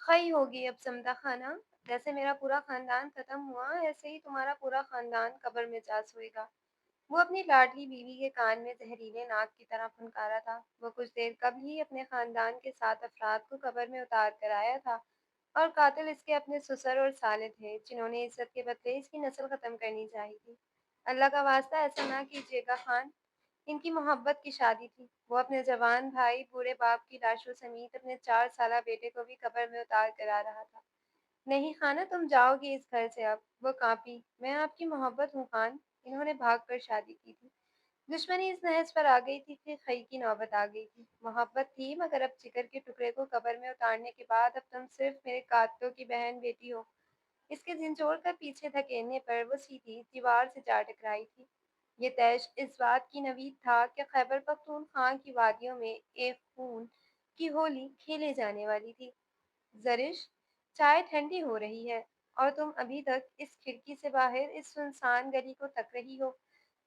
خی ہوگی اب سمدہ خانہ، جیسے میرا پورا خاندان ختم ہوا ایسے ہی تمہارا پورا خاندان قبر میں جا سوئے گا۔ وہ اپنی لاڈلی بیوی کے کان میں زہریلے ناک کی طرح پھنکارا تھا۔ وہ کچھ دیر قبل ہی اپنے خاندان کے 7 افراد کو قبر میں اتار کر آیا تھا، اور قاتل اس کے اپنے سسر اور سالے تھے جنہوں نے عزت کے بدلے اس کی نسل ختم کرنی چاہی تھی۔ اللہ کا واسطہ ایسا نہ کیجیے گا خان، ان کی محبت کی شادی تھی۔ وہ اپنے جوان بھائی بوڑھے باپ کی لاشوں سمیت اپنے 4 سالہ بیٹے کو بھی قبر میں اتار کر آ رہا تھا۔ نہیں خانہ، تم جاؤ گی اس گھر سے اب۔ وہ کانپی۔ میں آپ کی محبت ہوں خان، انہوں نے بھاگ کر شادی کی تھی۔ دشمنی اس نہج پر آ گئی تھی کہ خی کی نوبت آ گئی تھی۔ محبت تھی، مگر اب جگر کے ٹکڑے کو قبر میں اتارنے کے بعد اب تم صرف میرے قاتلوں کی بہن بیٹی ہو۔ اس کے جھنجھوڑ کر پیچھے دھکیلنے پر وہ سیدھی دیوار سے جا ٹکرائی تھی۔ یہ طیش اس بات کی نوید تھا کہ خیبر پختونخوا کی وادیوں میں ایک خون کی ہولی کھیلے جانے والی تھی۔ زرش، چائے ٹھنڈی ہو رہی ہے، اور تم ابھی تک اس کھڑکی سے باہر اس سنسان گلی کو تک رہی ہو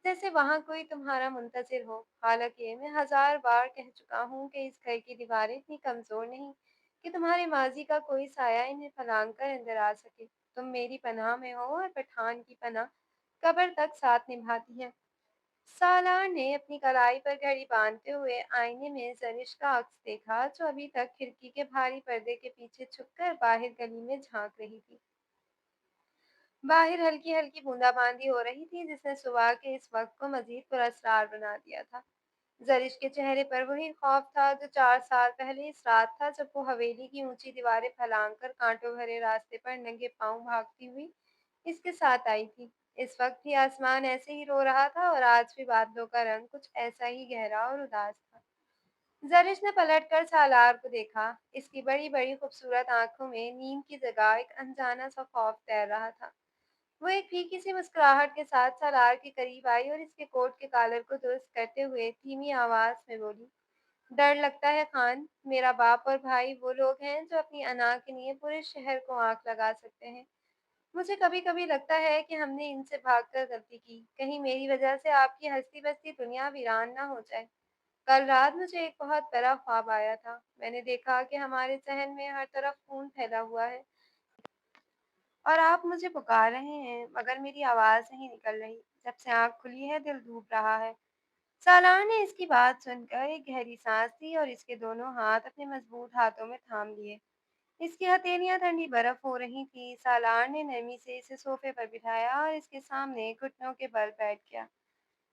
جیسے وہاں کوئی تمہارا منتظر ہو۔ حالانکہ میں 1000 بار کہہ چکا ہوں کہ اس گھر کی دیواریں اتنی کمزور نہیں کہ تمہارے ماضی کا کوئی سایہ انہیں پھلانگ کر اندر آ سکے۔ تم میری پناہ میں ہو، اور پٹھان کی پناہ قبر تک ساتھ نبھاتی ہے۔ سالار نے اپنی کلائی پر گھڑی باندھتے ہوئے آئینے میں زرش کا عکس دیکھا، جو ابھی تک کھڑکی کے بھاری پردے کے پیچھے چھپ کر باہر گلی میں جھانک رہی تھی۔ باہر ہلکی ہلکی بوندا باندی ہو رہی تھی، جس نے صبح کے اس وقت کو مزید پراسرار بنا دیا تھا۔ زرش کے چہرے پر وہی خوف تھا جو 4 سال پہلے اس رات تھا، جب وہ حویلی کی اونچی دیواریں پھلانگ کر کانٹوں بھرے راستے پر ننگے پاؤں بھاگتی ہوئی اس کے ساتھ آئی تھی۔ اس وقت بھی آسمان ایسے ہی رو رہا تھا، اور آج بھی بادلوں کا رنگ کچھ ایسا ہی گہرا اور اداس تھا۔ زرش نے پلٹ کر سالار کو دیکھا۔ اس کی بڑی بڑی خوبصورت آنکھوں میں نیند کی جگہ ایک انجانا سا خوف تیر رہا تھا۔ وہ ایک پھیکی سی مسکراہٹ کے ساتھ سالار کے قریب آئی اور اس کے کوٹ کے کالر کو درست کرتے ہوئے دھیمی آواز میں بولی، ڈر لگتا ہے خان، میرا باپ اور بھائی وہ لوگ ہیں جو اپنی انا کے لیے پورے شہر کو آنکھ لگا سکتے ہیں۔ مجھے کبھی کبھی لگتا ہے کہ ہم نے ان سے بھاگ کر غلطی کی، کہیں میری وجہ سے آپ کی ہستی بستی دنیا ویران نہ ہو جائے۔ کل رات مجھے ایک بہت بڑا خواب آیا تھا۔ میں نے دیکھا کہ ہمارے صحن میں ہر طرف خون پھیلا ہوا ہے، اور آپ مجھے پکار رہے ہیں، مگر میری آواز نہیں نکل رہی۔ جب سے آنکھ کھلی ہے دل ڈوب رہا ہے۔ سالار نے اس کی بات سن کر ایک گہری سانس لی اور اس کے دونوں ہاتھ اپنے مضبوط ہاتھوں میں تھام لیے۔ اس کی ہتھیلیاں ٹھنڈی برف ہو رہی تھیں۔ سالار نے نرمی سے اسے صوفے پر بٹھایا اور اس کے سامنے گھٹنوں کے بل بیٹھ گیا۔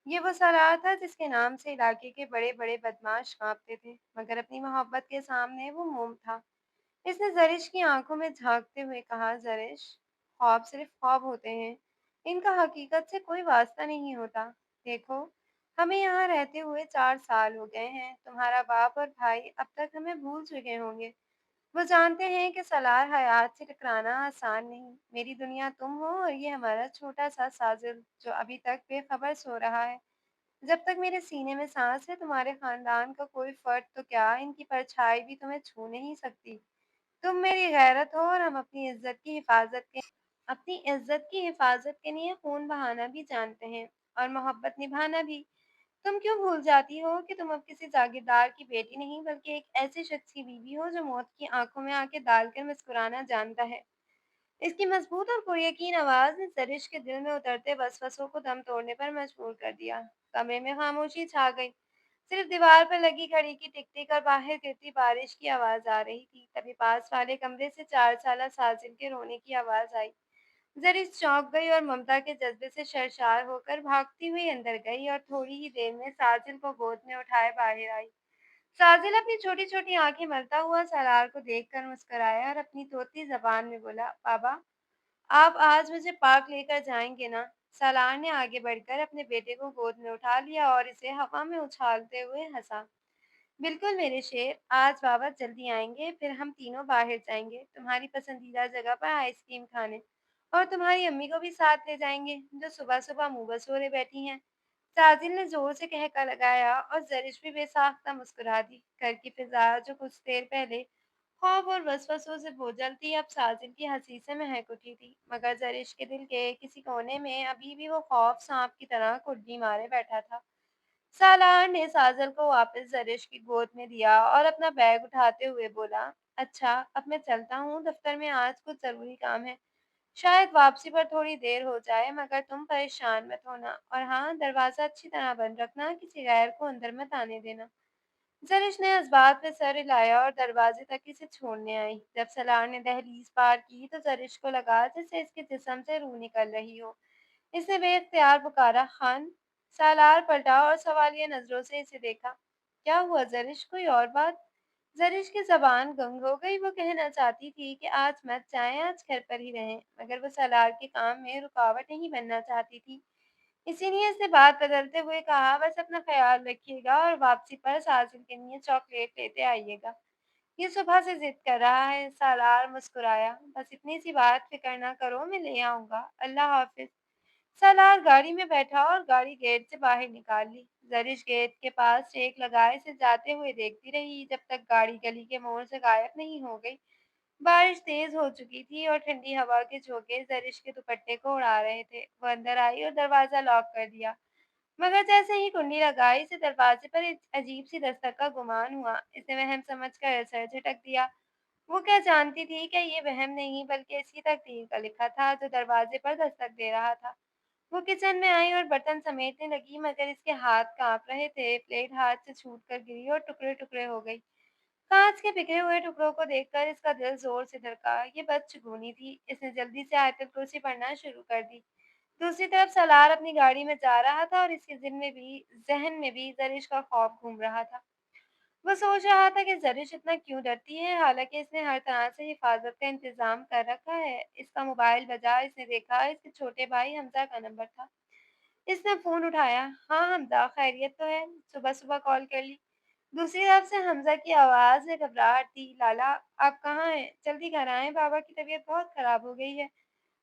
یہ وہ سالار تھا جس کے نام سے علاقے کے بڑے بڑے بدماش کانپتے تھے، مگر اپنی محبت کے سامنے وہ موم تھا۔ اس نے زرش کی آنکھوں میں جھانکتے ہوئے کہا، زرش، خواب صرف خواب ہوتے ہیں، ان کا حقیقت سے کوئی واسطہ نہیں ہوتا۔ دیکھو، ہمیں یہاں رہتے ہوئے 4 سال ہو گئے ہیں، تمہارا باپ اور بھائی اب تک ہمیں بھول چکے ہوں گے۔ وہ جانتے ہیں کہ سالار حیات سے ٹکرانا آسان نہیں۔ میری دنیا تم ہو، اور یہ ہمارا چھوٹا سا ساجل جو ابھی تک بے خبر سو رہا ہے۔ جب تک میرے سینے میں سانس ہے، تمہارے خاندان کا کوئی فرد تو کیا، ان کی پرچھائی بھی تمہیں چھو نہیں سکتی۔ تم میری غیرت ہو، اور ہم اپنی عزت کی حفاظت کے لیے خون بہانا بھی جانتے ہیں، اور محبت نبھانا بھی۔ تم کیوں بھول جاتی ہو کہ تم اب کسی جاگیردار کی بیٹی نہیں، بلکہ ایک ایسے شخص کی بیوی ہو جو موت کی آنکھوں میں آنکھیں ڈال کر مسکرانا جانتا ہے۔ اس کی مضبوط اور پریقین آواز نے زرش کے دل میں اترتے وسوسوں کو دم توڑنے پر مجبور کر دیا۔ کمرے میں خاموشی چھا گئی۔ صرف دیوار پر لگی گھڑی کی ٹک ٹک اور باہر گرتی بارش کی آواز آ رہی تھی۔ تبھی پاس والے کمرے سے 4 سالہ ساجل کے رونے کی آواز آئی۔ زرش چونک گئی اور ممتا کے جذبے سے سرشار ہو کر بھاگتی ہوئی اندر گئی، اور تھوڑی ہی دیر میں ساجل کو گود میں اٹھائے باہر آئی۔ ساجل اپنی چھوٹی چھوٹی آنکھیں ملتا ہوا سالار کو دیکھ کر مسکرایا اور اپنی طوطی زبان میں بولا، بابا، آپ آج مجھے پارک لے کر جائیں گے نا؟ سالار نے آگے بڑھ کر اپنے بیٹے کو گود میں اٹھا لیا اور اسے ہوا میں اچھالتے ہوئے ہنسا۔ بالکل میرے شیر، آج بابا جلدی آئیں گے، پھر ہم تینوں باہر جائیں گے تمہاری پسندیدہ جگہ پر آئس کریم کھانے، اور تمہاری امی کو بھی ساتھ لے جائیں گے جو صبح صبح منہ بسورے بیٹھی ہیں۔ ساجل نے زور سے کہکا لگایا اور زرش بھی بے ساختہ مسکرا دی۔ گھر کی فضا جو کچھ دیر پہلے خوف اور وسوسوں سے بوجھل تھی، اب ساجل کی ہنسی سے مہک اٹھی تھی، مگر زرش کے دل کے کسی کونے میں ابھی بھی وہ خوف سانپ کی طرح کڈی مارے بیٹھا تھا۔ سالار نے ساجل کو واپس زرش کی گود میں دیا اور اپنا بیگ اٹھاتے ہوئے بولا، अच्छा, अब मैं चलता हूँ, दफ्तर में आज कुछ ज़रूरी काम है। शायद वापसी पर थोड़ी देर हो जाए, मगर तुम परेशान मत होना। और हाँ, दरवाज़ा अच्छी तरह बंद रखना, किसी गैर को अंदर मत आने देना। ज़रिश ने इस बात पे सर हिलाया और दरवाजे तक इसे छोड़ने आई। जब सलार ने दहलीज पार की, तो ज़रिश को लगा जैसे इसके जिस्म से रूह निकल रही हो। इसने बेख्तियार पुकारा, खान। सालार पलटा और सवालिया नजरों से इसे देखा। क्या हुआ ज़रिश, कोई और बात? ज़रिश की ज़बान गंग हो गई। वो कहना चाहती थी कि आज मत जाएं, आज घर पर ही रहें, मगर वो सालार के काम में रुकावट नहीं बनना चाहती थी। इसीलिए इसने बात बदलते हुए कहा, बस अपना ख्याल रखिएगा और वापसी पर साजिद के लिए चॉकलेट लेते आइएगा। ये सुबह से जिद कर रहा है। सालार मुस्कुराया, बस इतनी सी बात, फिक्र ना करो, मैं ले आऊंगा। अल्लाह हाफिज। सालार गाड़ी में बैठा और गाड़ी गेट से बाहर निकाल ली। जरिश गेट के पास टेक लगाए से जाते हुए देखती रही, जब तक गाड़ी गली के मोड़ से गायब नहीं हो गई। बारिश तेज हो चुकी थी और ठंडी हवा के झोंके जरिश के दुपट्टे को उड़ा रहे थे। वो अंदर आई और दरवाजा लॉक कर दिया, मगर जैसे ही कुंडी लगाई, इसे दरवाजे पर एक अजीब सी दस्तक का गुमान हुआ। इसे वहम समझकर सर झटक दिया। वो क्या जानती थी कि ये वहम नहीं, बल्कि इसकी तकदीर का लिखा था, जो दरवाजे पर दस्तक दे रहा था। वो किचन में आई और बर्तन समेटने लगी, मगर इसके हाथ कांप रहे थे। प्लेट हाथ से छूट कर गिरी और टुकड़े टुकड़े हो गई। कांच के बिखरे हुए टुकड़ों को देखकर इसका दिल जोर से धड़का। ये बदशगुनी थी। इसने जल्दी से आयतल कुर्सी पढ़ना शुरू कर दी। दूसरी तरफ सलार अपनी गाड़ी में जा रहा था और इसके जहन में भी जरिश का खौफ घूम रहा था। वो सोच रहा था कि ज़रिश इतना क्यों डरती है, हालांकि इसने हर तरह से हिफाजत का इंतजाम कर रखा है। इसका मोबाइल बजा। इसने देखा इसके छोटे भाई हमजा का नंबर था। इसने फ़ोन उठाया। हाँ हमजा, खैरियत तो है? सुबह सुबह कॉल कर ली। दूसरी तरफ से हमजा की आवाज़ में घबराहट थी। लाला, आप कहाँ हैं? जल्दी घर आएं, बाबा की तबीयत बहुत खराब हो गई है।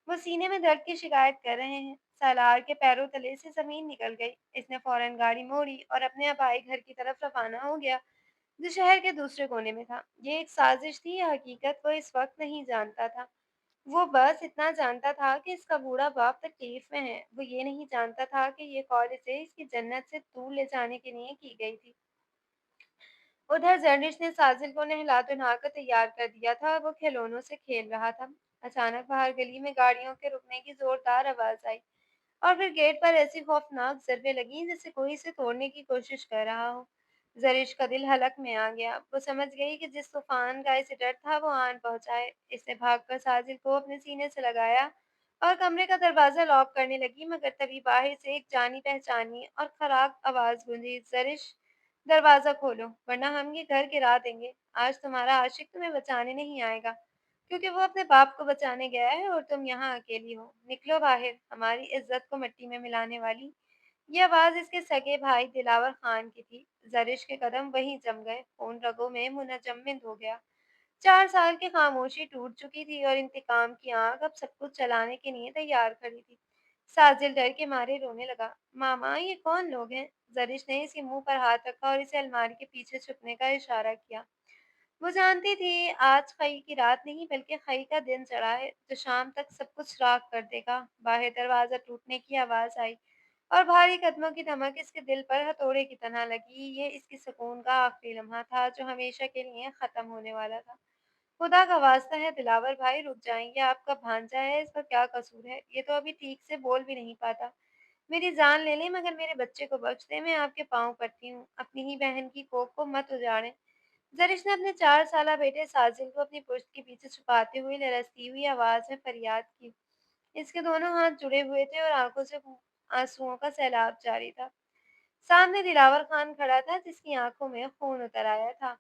वो सीने में दर्द की शिकायत कर रहे हैं। सालार के पैरों तले से ज़मीन निकल गई। इसने फौरन गाड़ी मोड़ी और अपने अबाई घर की तरफ रवाना हो गया, जो शहर के दूसरे कोने में था। ये एक साजिश थी या हकीकत, वो इस वक्त नहीं जानता था। वो बस इतना जानता था कि इसका बूढ़ा बाप तकलीफ में है। वो ये नहीं जानता था कि ये कॉल इसे इसकी जन्नत से दूर ले जाने के लिए की गई थी। उधर जर्निश ने साजिल को नहला धुला कर तैयार कर दिया था और वो खिलौनों से खेल रहा था। अचानक बाहर गली में गाड़ियों के रुकने की जोरदार आवाज आई और फिर गेट पर ऐसी खौफनाक ज़रबें लगीं जैसे कोई इसे तोड़ने की कोशिश कर रहा हो। ज़रिश का दिल हलक में आ गया। वो समझ गई कि जिस तूफान का इसे डर था, वो आन पहुंचा है। इसने भागकर साजिल को अपने सीने से लगाया और कमरे का दरवाज़ा लॉक करने लगी, मगर तभी बाहर से एक जानी पहचानी और खराब आवाज़ गूंजी। ज़रिश, दरवाज़ा खोलो, वरना हम ये घर गिरा देंगे। आज तुम्हारा आशिक तुम्हें बचाने नहीं आएगा, क्योंकि वो अपने बाप को बचाने गया है और तुम यहाँ अकेली हो। निकलो बाहर, हमारी इज्जत को मिट्टी में मिलाने वाली। ये आवाज़ इसके सगे भाई दिलावर खान की थी। ज़रिश के कदम वहीं जम गए। खून रगों में मुनजम्मिद हो गया। 4 साल की खामोशी टूट चुकी थी और इंतकाम की आग अब सब कुछ चलाने के लिए तैयार खड़ी थी। साजिल डर के मारे रोने लगा। मामा, ये कौन लोग हैं? ज़रिश ने इसके मुंह पर हाथ रखा और इसे अलमारी के पीछे छुपने का इशारा किया। वो जानती थी आज खई की रात नहीं, बल्कि खई का दिन चढ़ा है, जो शाम तक सब कुछ राख कर देगा। बाहर दरवाजा टूटने की आवाज़ आई और भारी कदमों की धमक इसके दिल पर हथौड़े की तरह लगी। ये इसकी सुकून का आखिरी लम्हा था, जो हमेशा के लिए खत्म होने वाला था। खुदा का वास्ता है दिलावर भाई, रुक जाएंगे। आपका भांजा है, इसका क्या कसूर है? ये तो अभी ठीक से बोल भी नहीं पाता। मेरी जान ले लें, मगर मेरे बच्चे को बख्श दें। मैं आपके पाँव पड़ती हूँ, अपनी ही बहन की कोख को मत उजाड़ें। ज़रिश ने अपने 4 साला बेटे साजिल को अपनी पुश्त के पीछे छुपाते हुए लरसती हुई आवाज़ में फरियाद की। इसके दोनों हाथ जुड़े हुए थे और आंखों से आंसुओं का सैलाब जारी था। सामने दिलावर खान खड़ा था, जिसकी आंखों में खून उतर आया था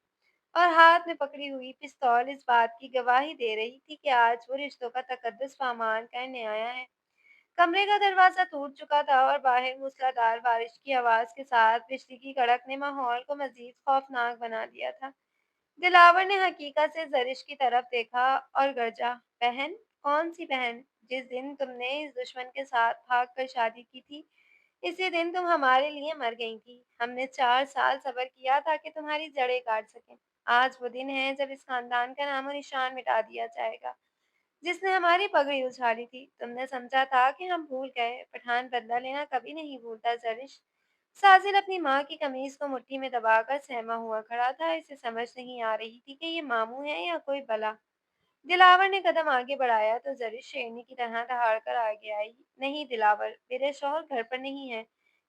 और हाथ में पकड़ी हुई पिस्तौल इस बात की गवाही दे रही थी कि आज वो रिश्तों का तकद्दुस पामाल करने आया है। कमरे का दरवाजा टूट चुका था और बाहर मूसलाधार बारिश की आवाज़ के साथ बिजली की कड़क ने माहौल को मज़ीद खौफनाक बना दिया था। दिलावर ने हकीकत से ज़रिश की तरफ देखा और गरजा, बहन? कौन सी बहन? जिस दिन तुमने इस दुश्मन के साथ भागकर शादी की थी, इसी दिन तुम हमारे लिए मर गई थी। हमने 4 साल सब्र किया ताकि तुम्हारी जड़ें काट सकें। आज वो दिन है जब इस खानदान का नामो निशान मिटा दिया जाएगा, जिसने हमारी पगड़ी उछाली थी। तुमने समझा था कि हम भूल गए। पठान बदला लेना कभी नहीं भूलता ज़रिश। साजिद अपनी माँ की कमीज को मुट्ठी में दबाकर सहमा हुआ खड़ा था। इसे समझ नहीं आ रही थी कि ये मामू है या कोई बला। दिलावर ने कदम आगे बढ़ाया तो जरिश शेरनी की तरह दहाड़ कर आगे आई। नहीं दिलावर, मेरे शौहर घर पर नहीं है।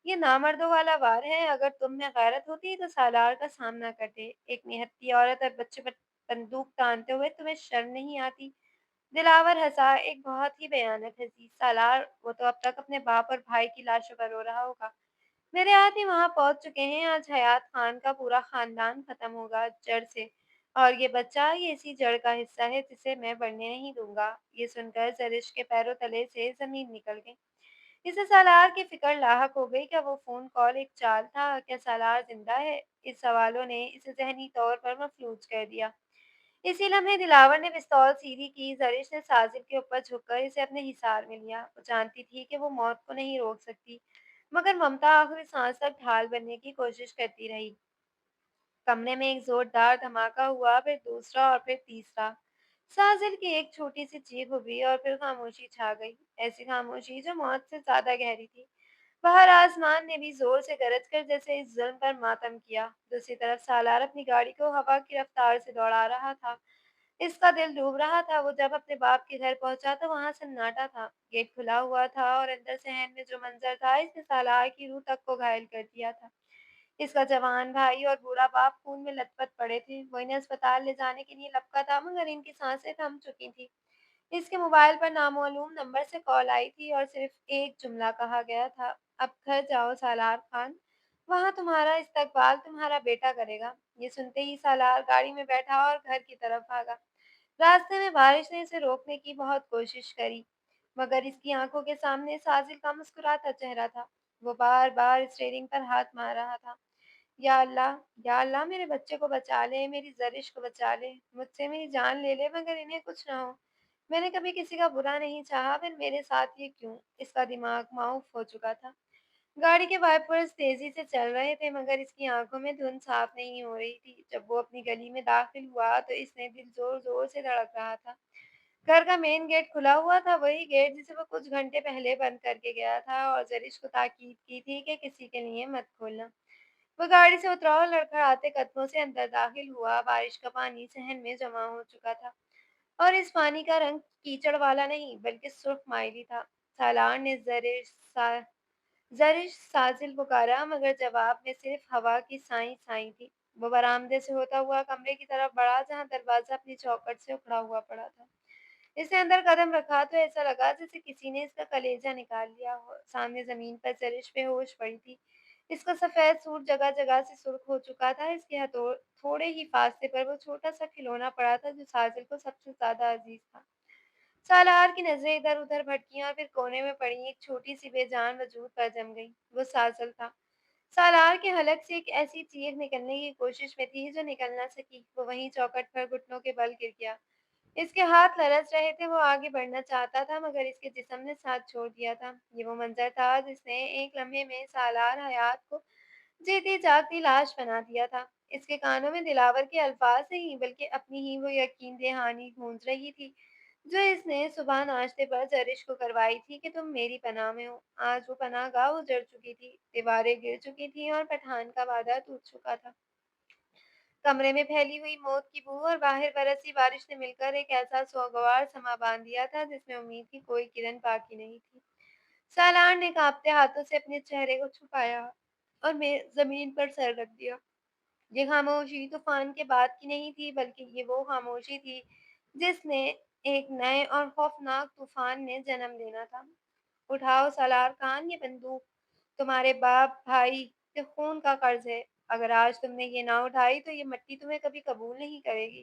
ये नामर्दों वाला वार है। अगर तुम में गैरत होती तो सालार का सामना करते। एक निहत्ती औरत और बच्चे पर बंदूक तानते हुए तुम्हें शर्म नहीं आती? दिलावर हंसा, एक बहुत ही भयानक हंसी। सालार, वो तो अब तक अपने बाप और भाई की लाशों पर रो रहा होगा। मेरे आदमी वहां पहुंच चुके हैं। आज हयात खान का पूरा खानदान खत्म होगा जड़ से। और ये बच्चा, ये इसी जड़ का हिस्सा है जिसे मैं बढ़ने नहीं दूंगा। ये सुनकर जरिश के पैरों तले से जमीन निकल गई। इसे सालार की फिक्र लाहक हो गई। क्या वो फोन कॉल एक चाल था? क्या सालार जिंदा है? इस सवालों ने इसे जहनी तौर पर मफलूज कर दिया। इसी लम्हे दिलावर ने पिस्तौल सीधी की। जरिश ने साजिद के ऊपर झुककर इसे अपने हिसार में लिया। वो जानती थी कि वो मौत को नहीं रोक सकती, मगर ममता आखिरी सांस तक ढाल बनने की कोशिश करती रही। कमरे में एक जोरदार धमाका हुआ, फिर दूसरा और फिर तीसरा। साजिद की एक छोटी सी चीख हुई और फिर खामोशी छा गई। ऐसी खामोशी जो मौत से ज्यादा गहरी थी। बाहर आसमान ने भी जोर से गरज कर जैसे इस जुल्म पर मातम किया। दूसरी तरफ सालार अपनी गाड़ी को हवा की रफ्तार से दौड़ा रहा था। इसका दिल डूब रहा था। वो जब अपने बाप के घर पहुंचा तो वहां सन्नाटा था। गेट खुला हुआ था और अंदर सहन में जो मंजर था, इसने सालार की रूह तक को घायल कर दिया था। इसका जवान भाई और बूढ़ा बाप खून में लथपथ पड़े थे। वो इन्हें अस्पताल ले जाने के लिए लपका था, मगर इनकी सांसें थम चुकी थी। इसके मोबाइल पर नामालूम नंबर से कॉल आई थी और सिर्फ एक जुमला कहा गया था, अब घर जाओ सालार खान, वहां तुम्हारा इस्तकबाल तुम्हारा बेटा करेगा। ये सुनते ही सालार गाड़ी में बैठा और घर की तरफ भागा। रास्ते में बारिश ने इसे रोकने की बहुत कोशिश करी, मगर इसकी आंखों के सामने साजिल का मुस्कुराता चेहरा था। वो बार बार स्टीयरिंग पर हाथ मार रहा था। या अल्लाह, या अल्लाह, मेरे बच्चे को बचा ले, मेरी ज़रिश को बचा ले, मुझसे मेरी जान ले ले, मगर इन्हें कुछ ना हो। मैंने कभी किसी का बुरा नहीं चाहा, फिर मेरे साथ ये क्यों? इसका दिमाग माऊफ हो चुका था। गाड़ी के वाइपर्स तेजी से चल रहे थे, मगर इसकी आंखों में धुंध साफ नहीं हो रही थी। जब वो अपनी गली में दाखिल हुआ तो इसने दिल जोर जोर से धड़क रहा था। घर का मेन गेट खुला हुआ था, वही गेट जिसे वो कुछ घंटे पहले बंद करके गया था और जरिश को ताकीद की थी कि किसी के लिए मत खोलना। वो गाड़ी से उतरा और लड़खड़ाते कदमों से अंदर दाखिल हुआ। बारिश का पानी सहन में जमा हो चुका था और इस पानी का रंग कीचड़ वाला नहीं बल्कि सुर्ख माइली था। सालार ने ज़रिश साजिल पुकारा, मगर जवाब में सिर्फ हवा की साई साई थी। वो बरामदे से होता हुआ कमरे की तरफ बढ़ा जहां दरवाजा अपनी चौखट से उखड़ा हुआ पड़ा था। इसने अंदर कदम रखा तो ऐसा लगा जैसे किसी ने इसका कलेजा निकाल लिया हो। सामने जमीन पर जरिश बेहोश पड़ी थी। इसका सफेद सूट जगह जगह से सुर्ख हो चुका था। इसके थोड़े ही फासले पर वो छोटा सा खिलौना पड़ा था जो साजिल को सबसे ज्यादा अजीज था। सालार की नजरें इधर उधर भटकी और फिर कोने में पड़ी एक छोटी सी बेजान वजूद पर जम गई। वो साजल था। सालार के हलक से एक ऐसी चीख निकलने की कोशिश में थी जो निकल न सकी। वो वहीं चौकट पर घुटनों के बल गिर गया। इसके हाथ लरज रहे थे। वो आगे बढ़ना चाहता था, मगर इसके जिस्म ने साथ छोड़ दिया था। ये वो मंजर था जिसने एक लम्हे में सालार हयात को जीती जागती लाश बना दिया था। इसके कानों में दिलावर के अल्फाज नहीं बल्कि अपनी ही वो यकीन दहानी गूंज रही थी जो इसने सुबह नाश्ते पर जरिश को करवाई थी कि तुम मेरी पनाह में हो। आज वो पनाहगाह उजड़ चुकी थी, दीवारें गिर चुकी थी और पठान का वादा टूट चुका था। कमरे में फैली हुई मौत की बू और बाहर बरसी बारिश ने मिलकर एक ऐसा सोगवार समा बांध दिया था जिसमें उम्मीद की कोई किरण बाकी नहीं थी। सालार ने कांपते हाथों से अपने चेहरे को छुपाया और मैं जमीन पर सर रख दिया। ये खामोशी तूफान के बाद की नहीं थी, बल्कि ये वो खामोशी थी जिसने एक नए और खौफनाक तूफान ने जन्म लेना था। उठाओ सालार खान, ये बंदूक तुम्हारे बाप भाई के खून का कर्ज है। अगर आज तुमने ये ना उठाई तो ये मिट्टी तुम्हें कभी कबूल नहीं करेगी।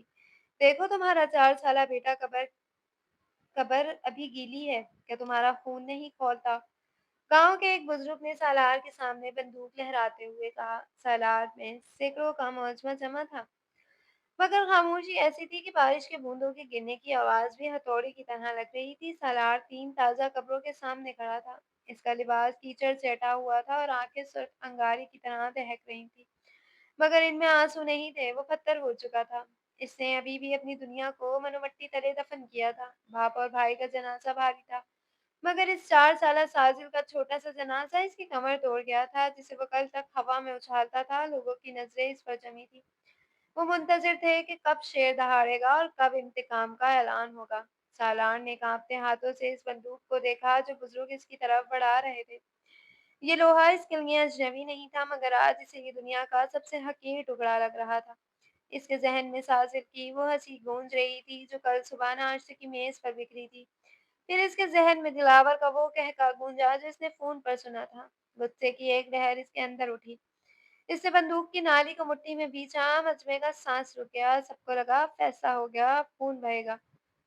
देखो, तुम्हारा 4 साला बेटा कबर कबर अभी गीली है। क्या तुम्हारा खून नहीं खौलता? गांव के एक बुजुर्ग ने सालार के सामने बंदूक लहराते हुए कहा। सालार में सैकड़ों का मौजमा जमा था, मगर खामोशी ऐसी थी कि बारिश के बूंदों के गिरने की आवाज भी हथौड़े की तरह लग रही थी। सालार 3 ताजा कब्रों के सामने खड़ा था। इसका लिबास कीचड़ से अटा हुआ था और आंखें सुर्ख अंगारे की तरह दहक रही थी, मगर इनमें आंसू नहीं थे। वो पत्थर हो चुका था। इसने अभी भी अपनी दुनिया को मनुमट्टी तले दफन किया था। बाप और भाई का जनाजा भारी था। मगर इस 4 साला साजिल का छोटा-सा जनाज़ा इसकी कमर तोड़ गया था, जिसे वो कल तक हवा में उछालता था। लोगों की नज़रें इस पर जमी थी। वो मुंतज़िर थे कि कब शेर दहाड़ेगा और कब इंतकाम का ऐलान होगा। सालार ने काँपते हाथों से इस बंदूक को देखा जो बुज़ुर्ग इसकी तरफ बढ़ा रहे थे। ये लोहा इसके लिए अजनबी नहीं था, मगर आज इसे ये दुनिया का सबसे हकीर टुकड़ा लग रहा था। इसके ज़हन में साजिद की वो हँसी गूंज रही थी जो कल सुबह नाश्ते की मेज़ पर बिखरी थी। फिर इसके ज़हन में दिलावर का वो कहका गूंजा जो इसने फ़ोन पर सुना था। गुस्से की एक लहर इसके अंदर उठी। इससे बंदूक की नाली को मुट्ठी में भींचा, मजमे का सांस रुक गया। सबको लगा फैसला हो गया, अब खून बहेगा।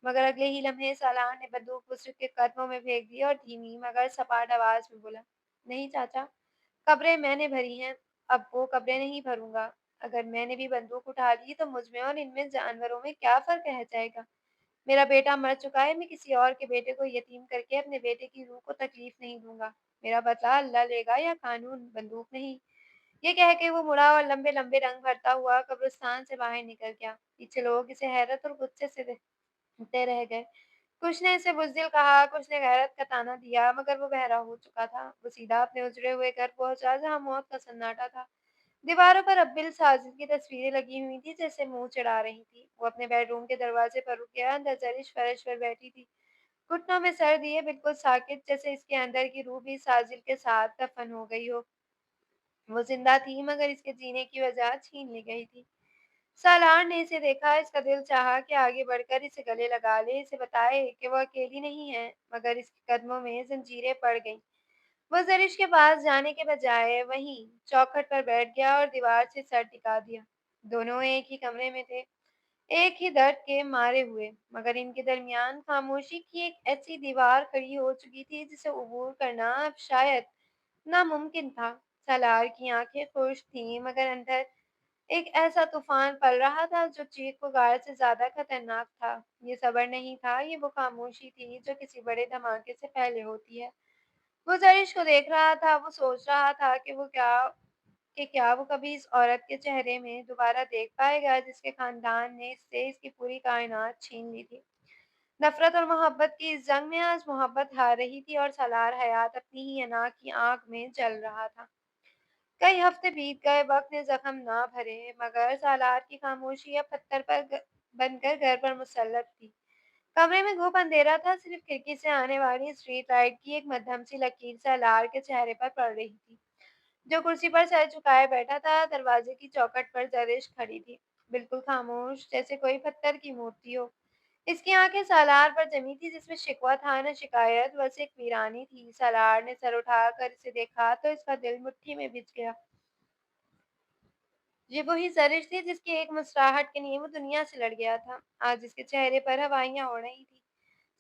मगर अगले ही लम्हे सालार ने बंदूक बुजुर्ग के कदमों में फेंक दी और धीमी मगर सपाट आवाज में बोला, नहीं चाचा, कब्रें मैंने भरी हैं, अब वो कब्रें नहीं भरूंगा। अगर मैंने भी बंदूक उठा ली तो मुझ में और इनमें जानवरों में क्या फर्क रह जाएगा। मेरा बेटा मर चुका है, मैं किसी और के बेटे को यतीम करके अपने बेटे की रूह को तकलीफ नहीं दूंगा। मेरा बदला अल्लाह लेगा या कानून, बंदूक नहीं। ये कह के वो मुड़ा और लंबे लंबे रंग भरता हुआ कब्रिस्तान से बाहर निकल गया। पीछे लोग इसे हैरत और गुस्से से देखते रह गए। कुछ ने इसे बुज़दिल कहा, कुछ ने गैरत का ताना दिया, मगर वो बहरा हो चुका था। वो सीधा अपने उजड़े हुए घर पहुंचा जहाँ मौत का सन्नाटा था। दीवारों पर अब बिल साजिद की तस्वीरें लगी हुई थी जैसे मुंह चढ़ा रही थी। वो अपने बेडरूम के दरवाजे पर रुक गया। अंदर जरिश फर्श पर बैठी थी, घुटनों में सर दिए, बिल्कुल साकित, जैसे इसके अंदर की रूह भी साजिद के साथ दफन हो गई हो। वो जिंदा थी, मगर इसके जीने की वजह छीन ली गई थी। सालार ने इसे देखा। इसका दिल चाहा कि आगे बढ़कर इसे गले लगा ले, इसे बताए कि वो अकेली नहीं है, मगर इसके कदमों में जंजीरें पड़ गईं। वो ज़रिश के पास जाने के बजाय वहीं चौखट पर बैठ गया और दीवार से सर टिका दिया। दोनों एक ही कमरे में थे, एक ही दर्द के मारे हुए, मगर इनके दरमियान खामोशी की एक ऐसी दीवार खड़ी हो चुकी थी जिसे अबूर करना अब शायद नामुमकिन था। सालार की आंखें खुश थीं, मगर अंदर एक ऐसा तूफान पल रहा था जो चीख पुकार से ज्यादा खतरनाक था। ये सब्र नहीं था, ये वो खामोशी थी जो किसी बड़े धमाके से पहले होती है। वो जरिश को देख रहा था। वो सोच रहा था कि क्या वो कभी इस औरत के चेहरे में दोबारा देख पाएगा जिसके खानदान ने इससे इसकी पूरी कायनात छीन ली थी। नफरत और मोहब्बत की इस जंग में आज मोहब्बत हार रही थी और सलार हयात अपनी ही अना की आंख में जल रहा था। कई हफ्ते बीत गए, वक्त ने जख्म ना भरे, मगर सालार की खामोशी अब पत्थर पर बनकर घर पर मुसल्लत थी। कमरे में घुप अंधेरा था। सिर्फ खिड़की से आने वाली स्ट्रीट लाइट की एक मध्यम सी लकीर सालार के चेहरे पर पड़ रही थी, जो कुर्सी पर सर झुकाए बैठा था। दरवाजे की चौखट पर जरिश खड़ी थी, बिल्कुल खामोश, जैसे कोई पत्थर की मूर्ति हो। इसकी आंखें सालार पर जमी थी, जिसमें शिकवा था न शिकायत, बस एक वीरानी थी। सालार ने सर उठाकर इसे देखा तो इसका दिल मुट्ठी में भिज गया। ये वही ज़रिश थी जिसकी एक मुस्कुराहट के लिए वो दुनिया से लड़ गया था। आज इसके चेहरे पर हवाइयाँ उड़ रही थी।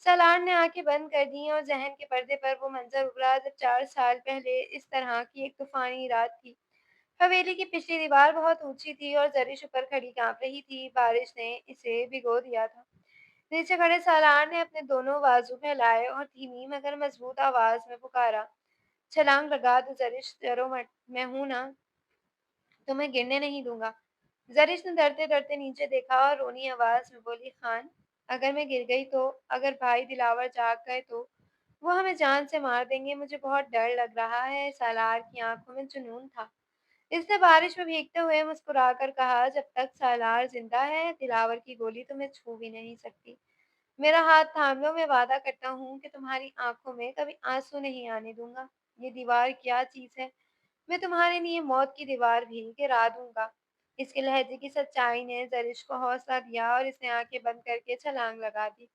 सलार ने आंखें बंद कर दी और ज़हन के पर्दे पर वो मंज़र उभरा जब 4 साल पहले इस तरह की एक तूफ़ानी रात थी। हवेली की पिछली दीवार बहुत ऊँची थी और ज़रिश ऊपर खड़ी काँप रही थी। बारिश ने इसे भिगो दिया था। नीचे खड़े सालार ने अपने दोनों बाजू फैलाए और धीमी मगर मज़बूत आवाज़ में पुकारा, छलांग लगा दो ज़रिश, डरो मत, मैं हूँ ना, तुम्हें गिरने नहीं दूँगा। ज़रिश ने डरते-डरते नीचे देखा और रोनी आवाज़ में बोली, खान, अगर मैं गिर गई तो, अगर भाई दिलावर जाग गए तो, वो हमें जान से मार देंगे, मुझे बहुत डर लग रहा है। सालार की आंखों में जुनून था। इसने बारिश में भीगते हुए मुस्कुराकर कहा, जब तक सालार जिंदा है, दिलावर की गोली तुम्हें छू भी नहीं सकती। मेरा हाथ थाम लो, मैं वादा करता हूँ कि तुम्हारी आंखों में कभी आंसू नहीं आने दूंगा। ये दीवार क्या चीज़ है, मैं तुम्हारे लिए मौत की दीवार भी गिरा दूंगा। इसके लहजे की सच्चाई ने जरिश को हौसला दिया और इसने आंखें बंद करके छलांग लगा दी।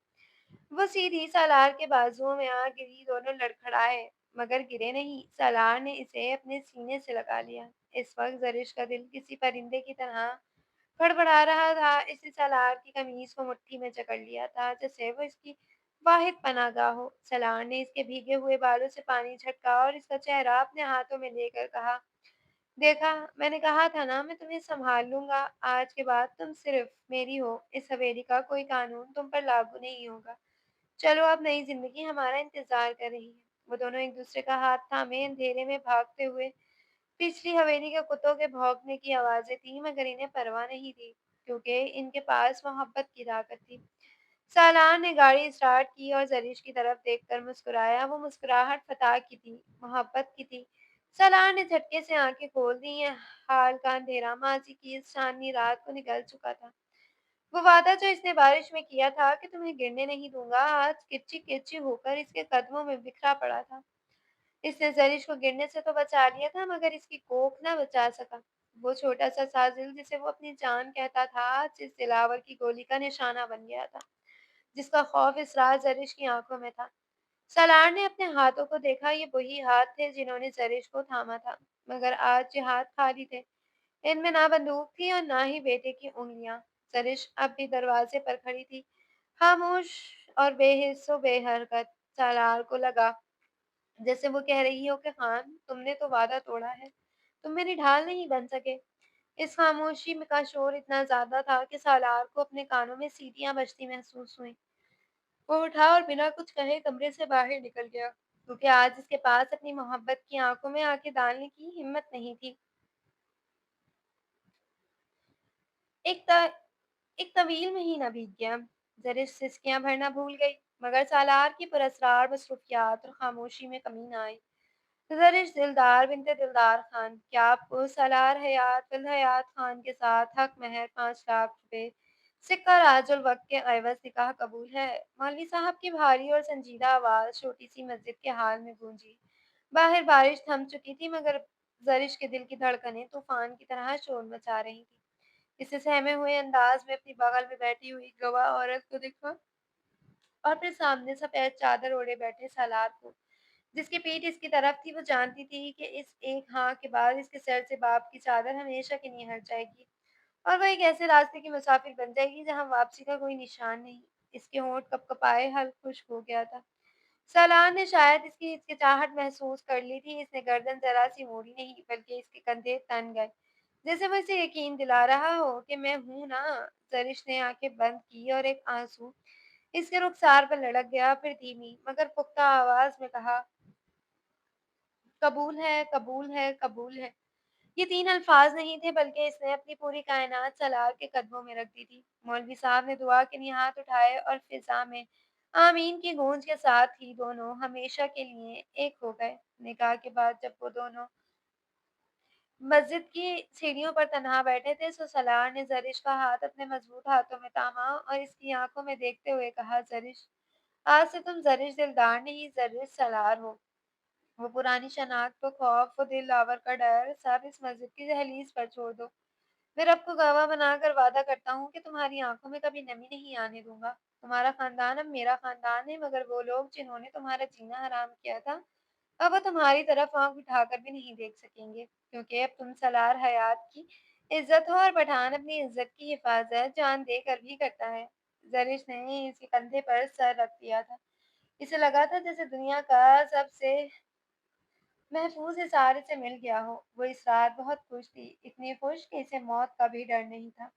वो सीधी सालार के बाजुओं में आ गिरी। दोनों लड़खड़ाए, मगर गिरे नहीं। सालार ने इसे अपने सीने से लगा लिया। इस वक्त जरिश का दिल किसी परिंदे की तरह फड़फड़ा रहा था। इसी सालार की कमीज को मुट्ठी में जकड़ लिया था, जैसे वो इसकी वाहिद पनाहगाह हो। सालार ने इसके भीगे हुए बालों से पानी झटका और इसका चेहरा अपने हाथों में लेकर कहा, देखा, मैंने कहा था ना, मैं तुम्हें संभाल लूंगा। आज के बाद तुम सिर्फ मेरी हो। इस हवेली का कोई कानून तुम पर लागू नहीं होगा। चलो, अब नई जिंदगी हमारा इंतजार कर रही है। वो दोनों एक दूसरे का हाथ थामे अंधेरे में भागते हुए पिछली हवेली के कुत्तों के भौंकने की आवाजें थी, मगर इन्हें परवाह नहीं थी, क्योंकि इनके पास मोहब्बत की ताकत थी। سالار نے گاڑی اسٹارٹ کی اور زرش کی طرف دیکھ کر مسکرایا۔ وہ مسکراہٹ فتح کی تھی، محبت کی تھی۔ سالار نے جھٹکے سے آنکھیں کھول دی ہیں۔ حال کا اندھیرا ماضی کی اس چاندنی رات کو نگل چکا تھا۔ وہ وعدہ جو اس نے بارش میں کیا تھا کہ تمہیں گرنے نہیں دوں گا، آج کچی کچی ہو کر اس کے قدموں میں بکھرا پڑا تھا۔ اس نے زرش کو گرنے سے تو بچا لیا تھا مگر اس کی کوکھ نہ بچا سکا۔ وہ چھوٹا سا ساحل جسے وہ اپنی جان کہتا تھا، جس دلاور کی گولی کا نشانہ بن گیا تھا، جس کا خوف اس رات زرش کی آنکھوں میں تھا۔ سالار نے اپنے ہاتھوں کو دیکھا، یہ وہی ہاتھ تھے جنہوں نے زرش کو تھاما تھا، مگر آج یہ ہاتھ خالی تھے۔ ان میں نہ بندوق تھی اور نہ ہی بیٹے کی انگلیاں۔ زرش اب بھی دروازے پر کھڑی تھی، خاموش اور بے حس و بے حرکت۔ سالار کو لگا جیسے وہ کہہ رہی ہو کہ خان، تم نے تو وعدہ توڑا ہے، تم میری ڈھال نہیں بن سکے۔ اس خاموشی میں کا شور اتنا زیادہ تھا کہ سالار کو اپنے کانوں میں سیٹیاں بجتی محسوس ہوئیں۔ وہ اٹھا اور بنا کچھ کہے کمرے سے باہر نکل گیا، کیونکہ آج اس کے پاس اپنی محبت کی آنکھوں میں آنکھیں ڈالنے کی ہمت نہیں تھی۔ ایک ایک طویل مہینہ بیت گیا۔ زرش سسکیاں بھرنا بھول گئی، مگر سالار کی پراسرار مصروفیات اور خاموشی میں کمی نہ آئی۔ زرش دلدار بنت دلدار خان، کیا آپ کو سالار حیات الحیات خان کے ساتھ حق مہر 5 لاکھ روپے سکہ راج الوقت کے عوض نکاح قبول ہے؟ مولوی صاحب کی بھاری اور سنجیدہ آواز چھوٹی سی مسجد کے حال میں گونجی۔ باہر بارش تھم چکی تھی مگر زرش کے دل کی دھڑکنیں طوفان کی طرح شور مچا رہی تھی۔ اسے سہمے ہوئے انداز میں اپنی بغل میں بیٹھی ہوئی گواہ عورت کو دیکھا اور پھر سامنے سفید چادر اوڑے بیٹھے سالار کو، جس کی پیٹھ اس کی طرف تھی۔ وہ جانتی تھی کہ اس ایک ہاں کے بعد اس کے سر سے باپ کی چادر ہمیشہ کے لیے ہٹ جائے گی اور وہ ایک ایسے راستے کی مسافر بن جائے گی جہاں واپسی کا کوئی نشان نہیں۔ اس کے ہونٹ کپ کپائے، حلق خشک ہو گیا تھا۔ سالار نے شاید اس کی ہچکچاہٹ محسوس کر لی تھی۔ اس نے گردن ذرا سی موڑی نہیں بلکہ اس کے کندھے تن گئے، جیسے وہ اسے یقین دلا رہا ہو کہ میں ہوں نا۔ زرش نے آنکھیں بند کی اور ایک آنسو اس کے رخسار پر لڑک گیا، پھر دھیمی مگر پختہ آواز میں کہا، قبول ہے، قبول ہے، قبول ہے۔ یہ 3 الفاظ نہیں تھے بلکہ اس نے اپنی پوری کائنات سالار کے قدموں میں رکھ دی تھی۔ مولوی صاحب نے دعا کے لیے ہاتھ اٹھائے اور فضا میں آمین کی گونج کے ساتھ ہی دونوں ہمیشہ کے لیے ایک ہو گئے۔ نکاح کے بعد جب وہ دونوں مسجد کی سیڑھیوں پر تنہا بیٹھے تھے تو سالار نے زرش کا ہاتھ اپنے مضبوط ہاتھوں میں تھاما اور اس کی آنکھوں میں دیکھتے ہوئے کہا، زرش، آج سے تم زرش دلدار نہیں، زرش سالار ہو۔ وہ پرانی شناخت، وہ خوف، وہ دل آور کا ڈر، سب اس مسجد کی دہلیز پر چھوڑ دو۔ میں رب کو گواہ بنا کر وعدہ کرتا ہوں کہ تمہاری آنکھوں میں کبھی نمی نہیں آنے دوں گا۔ تمہارا خاندان اب میرا خاندان ہے، مگر وہ لوگ جنہوں نے تمہارا جینا حرام کیا تھا اب وہ تمہاری طرف آنکھ اٹھا کر بھی نہیں دیکھ سکیں گے، کیونکہ اب تم سالار حیات کی عزت ہو اور پٹھان اپنی عزت کی حفاظت جان دے کر بھی کرتا ہے۔ زرش نے اس کے کندھے پر سر رکھ دیا تھا۔ اسے لگا تھا جیسے دنیا کا سب سے محفوظ حصار سے مل گیا ہو۔ وہ اس رات بہت خوش تھی، اتنی خوش کہ اسے موت کا بھی ڈر نہیں تھا۔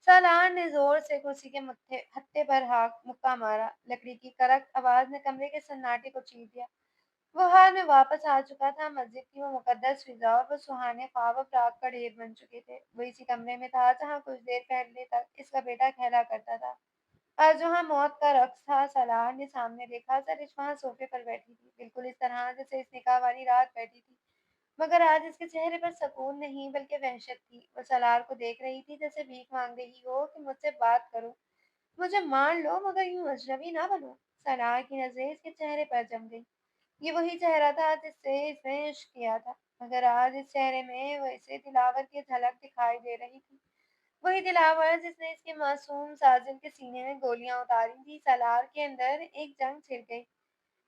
سالار نے زور سے کرسی کے ہتھے پر مکہ مارا۔ لکڑی کی کرک آواز نے کمرے کے سناٹے کو چیر دیا۔ وہ حال میں واپس آ چکا تھا۔ مسجد کی وہ مقدس فضا اور وہ سہانے خواب اب راگ کا ڈھیر بن چکے تھے۔ وہ اسی کمرے میں تھا جہاں کچھ دیر پہلے تک اس کا بیٹا کھیلا کرتا تھا، آج وہاں موت کا رقص تھا۔ سالار نے سامنے دیکھا، زرش وہاں صوفے پر بیٹھی تھی، بالکل اس طرح جیسے اس نکاح والی رات بیٹھی تھی، مگر آج اس کے چہرے پر سکون نہیں بلکہ وحشت تھی۔ وہ سالار کو دیکھ رہی تھی جیسے بھیک مانگ رہی ہو کہ مجھ سے بات کرو، مجھے مان لو مگر یوں اجنبی نہ بنو۔ سالار کی نظریں اس کے چہرے پر جم گئی۔ یہ وہی چہرہ تھا جس سے اس نے عشق کیا تھا، مگر آج اس چہرے میں ویسے دلاور کی جھلک دکھائی دے رہی تھی، وہی دلاور جس نے اس کے معصوم ساجن کے سینے میں گولیاں اتاری تھی۔ سالار کے اندر ایک جنگ چھڑ گئی۔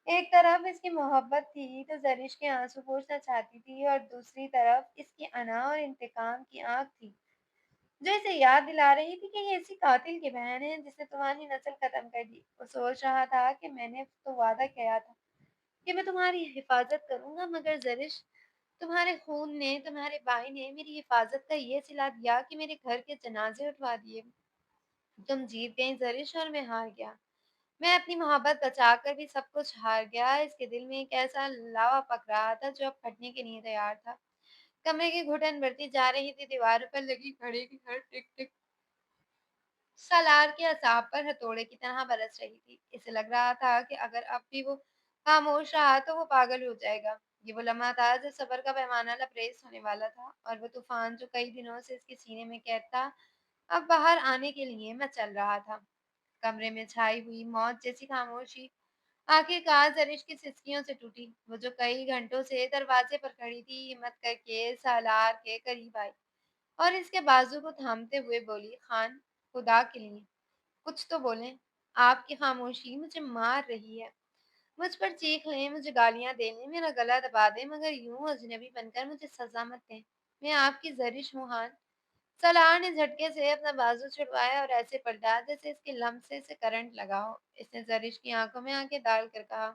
ایک طرف اس کی محبت تھی تو زرش کے آنسو پوچھنا چاہتی تھی، اور دوسری طرف اس کی انا اور انتقام کی آنکھ تھی جو اسے یاد دلا رہی تھی کہ یہ اسی قاتل کی بہن ہے جس نے تمہاری نسل ختم کر دی۔ وہ سوچ رہا تھا کہ میں نے تو وعدہ کیا تھا کہ میں تمہاری حفاظت کروں گا، مگر زرش، تمہارے خون نے، تمہارے بھائی نے میری حفاظت کا یہ صلہ دیا کہ میرے گھر کے جنازے اٹھوا دیے۔ تم جیت گئی زرش اور میں ہار گیا۔ میں اپنی محبت بچا کر بھی سب کچھ ہار گیا۔ اس کے دل میں ایک ایسا لاوا پک رہا تھا جو اب پھٹنے کے لیے تیار تھا۔ کمرے کی گھٹن بڑھتی جا رہی تھی، دیواروں پر لگی گھڑی کی ہر ٹک ٹک सालार के असाब पर हथौड़े की तरह बरस रही थी। इसे लग रहा था कि अगर अब भी वो खामोश रहा तो वो पागल हो जाएगा। ये वो लम्हा था जब सबर का पैमाना लबरेज होने वाला था और वो तूफान जो कई दिनों से इसके सीने में कैद था, अब बाहर आने के लिए मैं चल रहा था। कमरे में छाई हुई मौत जैसी खामोशी आखिरकार जरिश की सिसकियों से टूटी। वो जो कई घंटों से दरवाजे पर खड़ी थी, हिम्मत करके सालार के करीब आई और इसके बाजू को थामते हुए बोली, खान, खुदा के लिए कुछ तो बोलें। आपकी खामोशी मुझे मार रही है। मुझ पर चीख लें, मुझे गालियां दे लें, मेरा गला दबा दें, मगर यूं अजनबी बनकर मुझे सजा मत दें। मैं आपकी जरिश हूँ खान। सलार ने झटके से अपना बाजू छुड़वाया और ऐसे पलटा जैसे इसके लम्से से करंट लगा हो। इसने जरिश की आंखों में आंखें डाल कर कहा,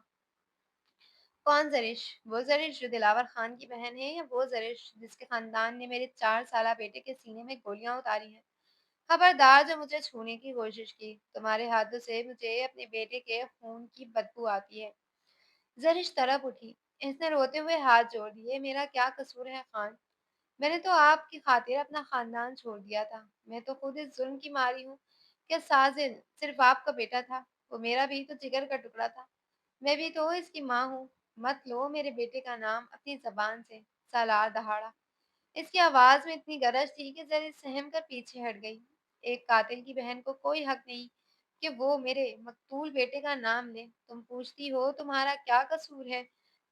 कौन जरिश? वो जरिश जो दिलावर खान की बहन है, या वो जरिश जिसके खानदान ने मेरे 4 साला बेटे के सीने में गोलियां उतारी हैं? खबरदार जो मुझे छूने की कोशिश की। तुम्हारे हाथों से मुझे अपने बेटे के खून की बदबू आती है। जरिश तरफ उठी। इसने रोते हुए हाथ जोड़ दिए। मेरा क्या कसूर है खान? मैंने तो आपकी खातिर अपना खानदान छोड़ दिया था। मैं तो खुद इस जुल्म की मारी हूँ कि साजिद सिर्फ आपका बेटा था। वो मेरा भी तो जिगर का टुकड़ा था। मैं भी तो इसकी माँ हूँ। मत लो मेरे बेटे का नाम अपनी जबान से। सालार दहाड़ा। इसकी आवाज में इतनी गरज थी कि जरी सहम कर पीछे हट गई। एक कातिल की बहन को कोई हक नहीं कि वो मेरे मकतूल बेटे का नाम ले। तुम पूछती हो तुम्हारा क्या कसूर है?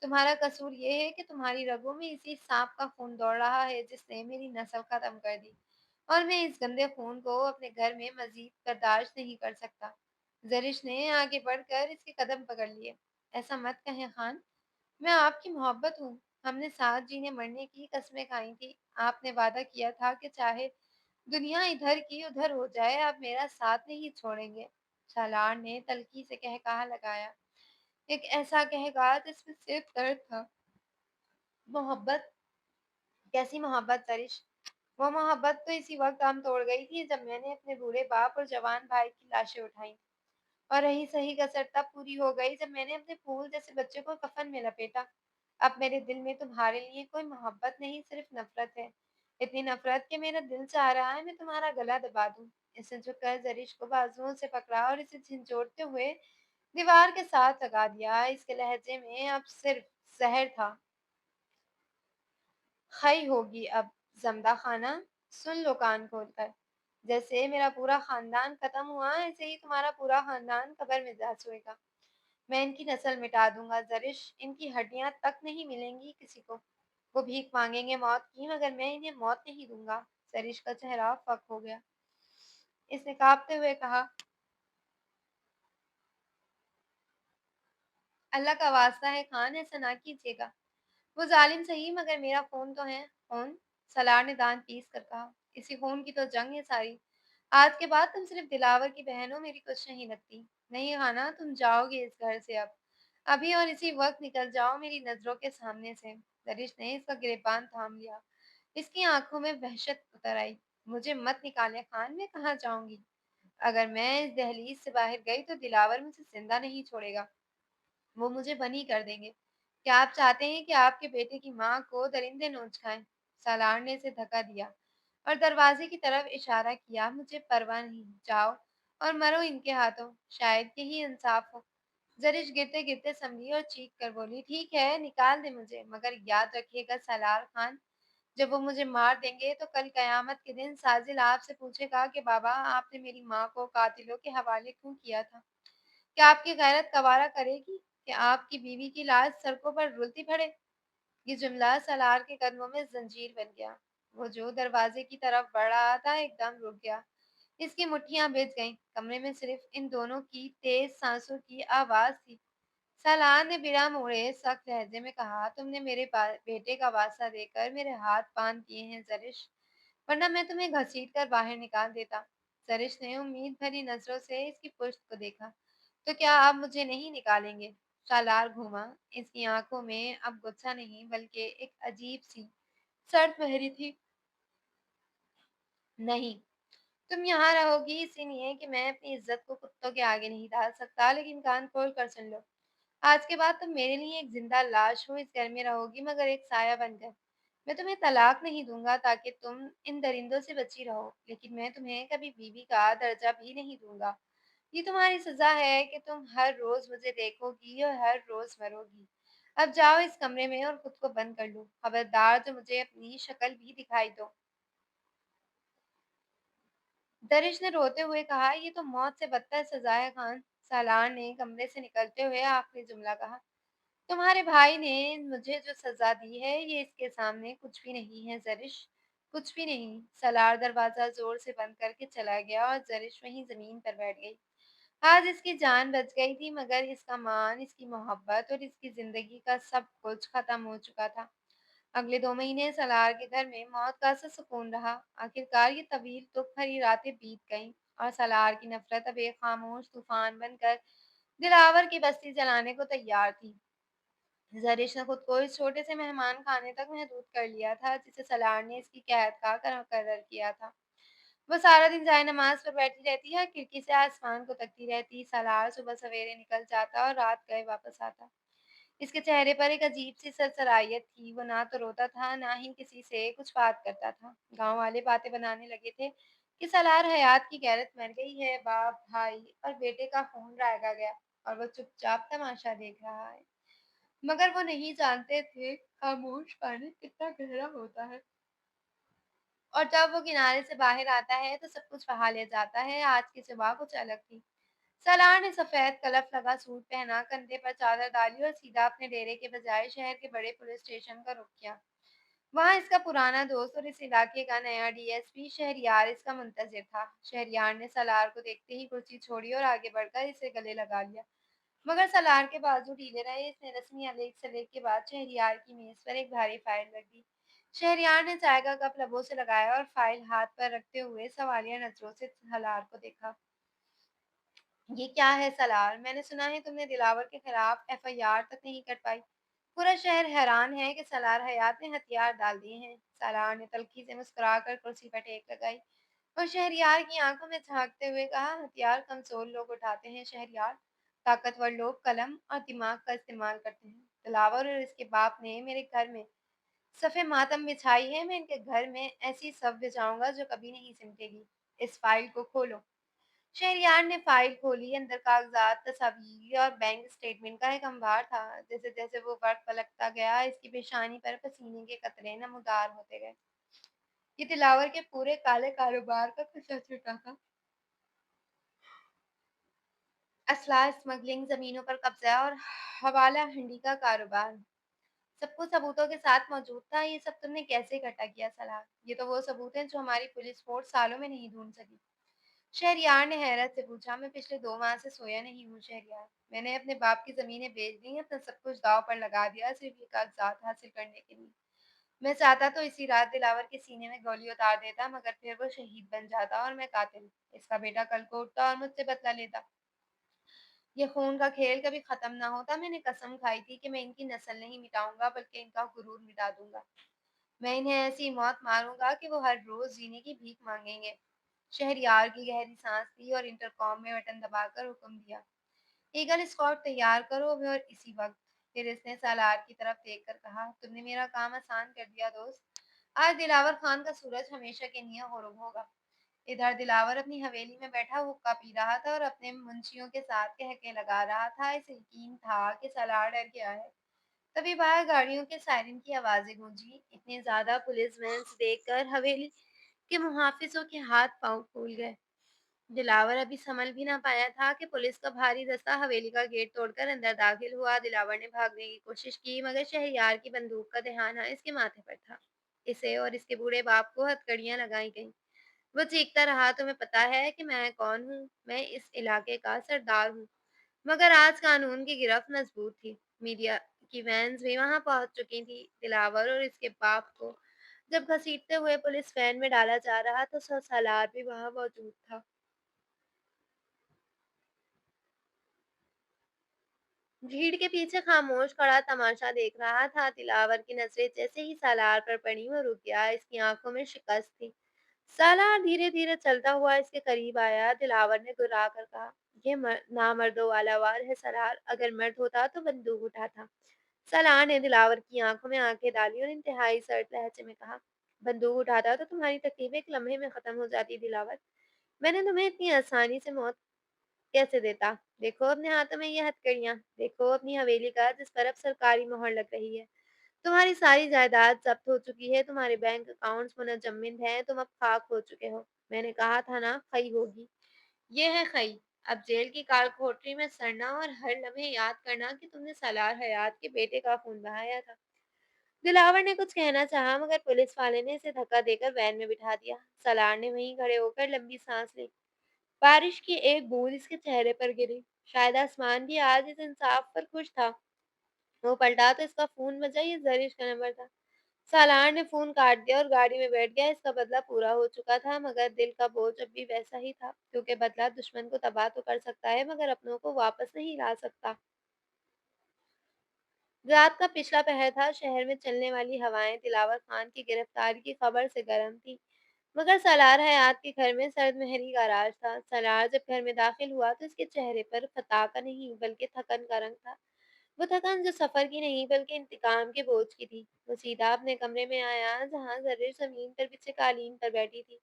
तुम्हारा कसूर ये है कि तुम्हारी रगों में इसी सांप का खून दौड़ रहा है जिसने मेरी नस्ल खत्म कर दी, और मैं इस गंदे खून को अपने घर में मजीद बर्दाश्त नहीं कर सकता। जरिश ने आगे बढ़कर इसके कदम पकड़ लिए। ऐसा मत कहें खान, मैं आपकी मोहब्बत हूँ। हमने साथ जीने मरने की कस्में खाई थी। आपने वादा किया था कि चाहे दुनिया इधर की उधर हो जाए, आप मेरा साथ नहीं छोड़ेंगे। सालार ने तल्खी से कह कहा लगाया, एक ऐसा कहका जिसमें सिर्फ दर्द था। मोहब्बत? कैसी मोहब्बत तरिश? वो मोहब्बत तो इसी वक्त हम तोड़ गई थी जब मैंने अपने बूढ़े बाप और जवान भाई की लाशें उठाई। और रही सही कसर तब पूरी हो गई जब मैंने अपने फूल जैसे बच्चे को कफन में लपेटा। अब मेरे दिल में तुम्हारे लिए कोई मोहब्बत नहीं, सिर्फ नफरत है। इतनी नफरत कि मेरा दिल चाह रहा है मैं तुम्हारा गला दबा दूं। इसने झुककर जरिश को बाजुओं से पकड़ा और इसे झिंझोड़ते हुए दीवार के साथ लगा दिया। इसके लहजे में अब सिर्फ जहर था। खई होगी अब जमदा खाना। सुन लो कान खोलकर, जैसे मेरा पूरा खानदान खत्म हुआ, ऐसे ही तुम्हारा पूरा खानदान कब्र में जा सोएगा। मैं इनकी नस्ल मिटा दूंगा जरिश। इनकी हड्डियां तक नहीं मिलेंगी किसी को। वो भीख मांगेंगे मौत की, मगर मैं इन्हें मौत नहीं दूंगा। जरिश का चेहरा फक हो गया। इसने कांपते हुए कहा, अल्लाह का वास्ता है खान, ऐसा ना कीजिएगा। वो जालिम सही, मगर मेरा खून तो है। खून? सलार ने दांत पीस कर कहा, इसी खून की तो जंग है सारी। आज के बाद तुम सिर्फ दिलावर की बहन हो, मेरी कुछ नहीं लगती। नहीं खाना, तुम जाओगे इस घर से अब। अभी और इसी वक्त निकल जाओ मेरी नजरों के सामने से। दरिश ने इसका गिरेबान थाम लिया। इसकी आंखों में वहशत उतर आई। मुझे मत निकाले खान, मैं कहाँ जाऊंगी? अगर मैं इस दहलीज से बाहर गई तो दिलावर मुझे जिंदा नहीं छोड़ेगा। वो मुझे बनी कर देंगे। क्या आप चाहते हैं कि आपके बेटे की माँ को दरिंदे नोच खाएं? सालार ने इसे धक्का दिया और दरवाजे की तरफ इशारा किया। मुझे परवाह नहीं, जाओ और मरो इनके हाथों, शायद यही इंसाफ हो। जरिश गिरते गिरते संभली और चीख कर बोली, ठीक है निकाल दे मुझे, मगर याद रखिएगा सालार खान, जब वो मुझे मार देंगे तो कल कयामत के दिन साजिल आपसे पूछेगा कि बाबा आपने मेरी माँ को कातिलों के हवाले क्यों किया था। क्या आपकी गैरत गवारा करेगी कि आपकी बीवी की लाश सड़कों पर रुलती पड़े? ये जुमला सलार के कदमों में जंजीर बन गया। वो जो दरवाजे की तरफ बढ़ रहा था एकदम रुक गया। इसकी मुट्ठियां भिज गईं। कमरे में सिर्फ इन दोनों की तेज सांसों की आवाज थी। सलार ने बिना मोड़े सख्त लहजे में कहा, तुमने मेरे बेटे का वास्ता देकर मेरे हाथ बांध दिए हैं जरिश, वरना मैं तुम्हें घसीट कर बाहर निकाल देता। जरिश ने उम्मीद भरी नजरों से इसकी पुश्त को देखा। तो क्या आप मुझे नहीं निकालेंगे? सालार घूमा। इसकी आंखों में अब गुस्सा नहीं बल्कि एक अजीब सी शर्त बहरी थी। नहीं, तुम यहाँ रहोगी इसलिए कि मैं अपनी इज्जत को कुत्तों के आगे नहीं डाल सकता, लेकिन कान खोल कर सुन लो, आज के बाद तुम मेरे लिए एक जिंदा लाश हो। इस घर में रहोगी मगर एक साया बनकर। मैं तुम्हें तलाक नहीं दूंगा ताकि तुम इन दरिंदों से बची रहो, लेकिन मैं तुम्हें कभी बीवी का दर्जा भी नहीं दूंगा। ये तुम्हारी सजा है कि तुम हर रोज मुझे देखोगी और हर रोज मरोगी। अब जाओ इस कमरे में और खुद को बंद कर लो। खबरदार जो मुझे अपनी शक्ल भी दिखाई दो। दरिश ने रोते हुए कहा, ये तो मौत से बदतर सजा है खान। सालार ने कमरे से निकलते हुए आखिरी जुमला कहा। तुम्हारे भाई ने मुझे जो सजा दी है ये इसके सामने कुछ भी नहीं है जरिश, कुछ भी नहीं। सलार दरवाजा जोर से बंद करके चला गया और जरिश वहीं जमीन पर बैठ गई। आज इसकी जान बच गई थी, मगर इसका मान, इसकी मोहब्बत और इसकी जिंदगी का सब कुछ खत्म हो चुका था। अगले 2 महीने सलार के घर में मौत का सा सुकून रहा। आखिरकार ये तवील दुख भरी रातें बीत गईं और सलार की नफरत अब एक खामोश तूफान बनकर दिलावर की बस्ती जलाने को तैयार थी। ज़रिश ने खुद को इस छोटे से मेहमान खाने तक महदूद कर लिया था जिसे सलार ने इसकी कैद का मुकर्रर किया था। वो सारा दिन जाए नमाज पर बैठी रहती है, खिड़की से आसमान को तकती रहती। सलार सुबह सवेरे निकल जाता और रात गए वापस आता। इसके चेहरे पर एक अजीब सी सरसराहट थी। वो ना तो रोता था, ना ही किसी से कुछ बात करता था। गांव वाले बातें बनाने लगे थे कि सलार हयात की गैरत मर गई है, बाप, भाई और बेटे का खून रह गया और वो चुपचाप तमाशा देख रहा है। मगर वो नहीं जानते थे खामोश पानी कितना गहरा होता है, और जब वो किनारे से बाहर आता है तो सब कुछ बहा ले जाता है। आज की सुबह कुछ अलग थी। सलार ने सफेद कलफ लगा सूट पहना, कंधे पर चादर डाली और सीधा अपने डेरे के बजाय शहर के बड़े पुलिस स्टेशन का रुख किया। वहां इसका पुराना दोस्त और इस इलाके का नया डीएसपी शहरयार इसका मुंतजिर था। शहरयार ने सलार को देखते ही कुर्सी छोड़ी और आगे बढ़कर इसे गले लगा लिया, मगर सलार के बाजू ढीले रहे। इसने रस्मी अलेख सलेख के बाद शहरयार की मेज पर एक भारी फाइल रख दी। शहरयार ने चाय का कप लबों से लगाया और फाइल हाथ पर रखते हुए सवालिया नजरों से सलार को देखा। ये क्या है सलार? मैंने सुना है तुमने दिलावर के खिलाफ एफआईआर तक नहीं कर पाई। पूरा शहर हैरान है कि सलार हयात ने हथियार डाल दिए हैं। सलार ने तल्खी से मुस्कुराकर कुर्सी पर टेक लगाई और शहरयार की आंखों में झांकते हुए कहा, हथियार कमजोर लोग उठाते हैं शहरयार। ताकतवर लोग कलम और दिमाग का इस्तेमाल करते हैं। दिलावर और इसके बाप ने मेरे घर में सफ़े मातम बिछाई है। मैं इनके घर में ऐसी सफ बिछाऊंगा जो कभी नहीं सिमटेगी। इस फाइल को खोलो। शहरयार ने फाइल खोली। अंदर कागजात, तस्वीर और बैंक स्टेटमेंट का एक अंबार था। जैसे जैसे वो वक्त पलटता गया, इसकी पेशानी पर पसीने के कतरे नमूदार होते गए। ये दिलावर के पूरे काले कारोबार का खसा छुटा था। असला स्मगलिंग, जमीनों पर कब्जा और हवाला हंडी का कारोबार सब कुछ सबूतों के साथ मौजूद था। ये सब तुमने कैसे इकट्ठा किया सलाह? ये तो वो सबूत हैं जो हमारी पुलिस फोर्स सालों में नहीं ढूंढ सकी। शहरयार ने हैरत से पूछा, मैं पिछले 2 माह से सोया नहीं हूँ शहरयार। मैंने अपने बाप की जमीनें बेच दी, अपना सब कुछ दाव पर लगा दिया सिर्फ ये कागजात हासिल करने के लिए। मैं चाहता तो इसी रात दिलावर के सीने में गोली उतार देता, मगर फिर वो शहीद बन जाता और मैं कातिल। इसका बेटा कल को उठता और मुझसे बदला लेता। ये खून का खेल कभी खत्म ना होता। मैंने कसम खाई थी कि मैं इनकी नस्ल नहीं मिटाऊंगा, बल्कि इनका गुरूर मिटा दूंगा। मैं इन्हें ऐसी मौत मारूंगा कि वो हर रोज जीने की भीख मांगेंगे। शहरयार की गहरी सांस ली और इंटरकॉम में बटन दबाकर हुक्म दिया, ईगल स्क्वाड तैयार करो अभी और इसी वक्त। फिर इसने सालार की तरफ देखकर कहा, तुमने मेरा काम आसान कर दिया दोस्त। आज दिलावर खान का सूरज हमेशा के लिए गुरूब होगा। इधर दिलावर अपनी हवेली में बैठा हुक्का पी रहा था और अपने मुंशियों के साथ कहके लगा रहा था। इसे यकीन था कि सालार डर गया है। तभी बाहर गाड़ियों के सायरन की आवाजें गूंजी। इतने ज्यादा पुलिस वैन्स देखकर हवेली के मुहाफिजों के हाथ पांव फूल गए। दिलावर अभी संभल भी ना पाया था कि पुलिस का भारी दस्ता हवेली का गेट तोड़कर अंदर दाखिल हुआ। दिलावर ने भागने की कोशिश की, मगर शहरयार की बंदूक का ध्यान इसके माथे पर था। इसे और इसके बूढ़े बाप को हथकड़ियां लगाई गईं। वो चीखता रहा, तुम्हें पता है कि मैं कौन हूँ? मैं इस इलाके का सरदार हूँ। मगर आज कानून की गिरफ्त मजबूत थी। मीडिया की वैन्स भी वहां पहुंच चुकी थी। दिलावर और इसके बाप को जब घसीटते हुए पुलिस वैन में डाला जा रहा तो सालार भी वहां मौजूद था। भीड़ के पीछे खामोश खड़ा तमाशा देख रहा था। दिलावर की नजरें जैसे ही सालार पर पड़ी वो रुक गया। इसकी आंखों में शिकस्त थी। सालार धीरे धीरे चलता हुआ इसके करीब आया। दिलावर ने गुर्रा कर कहा, ये नामर्दों वाला वार है सलार। अगर मर्द होता तो बंदूक उठाता। सलार ने दिलावर की आंखों में आंखें डाली और इंतहाई सर्द लहजे में कहा, बंदूक उठाता तो तुम्हारी तकलीफ एक लम्हे में खत्म हो जाती दिलावर। मैंने तुम्हें इतनी आसानी से मौत कैसे देता? देखो अपने हाथों में ये हथकड़ियां, देखो अपनी हवेली का जिस पर अब सरकारी मोहर लग रही है। तुम्हारी सारी जायदाद जब्त हो चुकी है, तुम्हारे बैंक अकाउंट्स मुनजमिद हैं, तुम अब खाक हो चुके हो। मैंने कहा था ना खई होगी। ये है खई। अब जेल की काल कोठरी में सड़ना और हर लम्हे याद करना कि तुमने सलार हयात के बेटे का खून बहाया था। दिलावर ने कुछ कहना चाहा मगर पुलिस वाले ने इसे धक्का देकर वैन में बिठा दिया। सलार ने वहीं खड़े होकर लंबी सांस ली। बारिश की एक बूंद इसके चेहरे पर गिरी। शायद आसमान भी आज इस इंसाफ पर खुश था। वो पलटा तो इसका फोन बजा, ये जरिश का नंबर था। सालार ने फोन काट दिया और गाड़ी में बैठ गया। इसका बदला पूरा हो चुका था मगर दिल का बोझ अब भी वैसा ही था, क्योंकि बदला दुश्मन को तबाह तो कर सकता है मगर अपनों को वापस नहीं ला सकता। रात का पिछला पहर था। शहर में चलने वाली हवाएं दिलावर खान की गिरफ्तारी की खबर से गर्म थी, मगर सलार हयात के घर में सर्द मेहरी का राज था। सलार जब घर में दाखिल हुआ तो इसके चेहरे पर फता का नहीं बल्कि थकन का रंग था। वो थकन जो सफर की नहीं बल्कि इंतकाम के बोझ की थी। वो सीधा अपने कमरे में आया जहां जर्रे जमीन पर बिछे कालीन पर बैठी थी।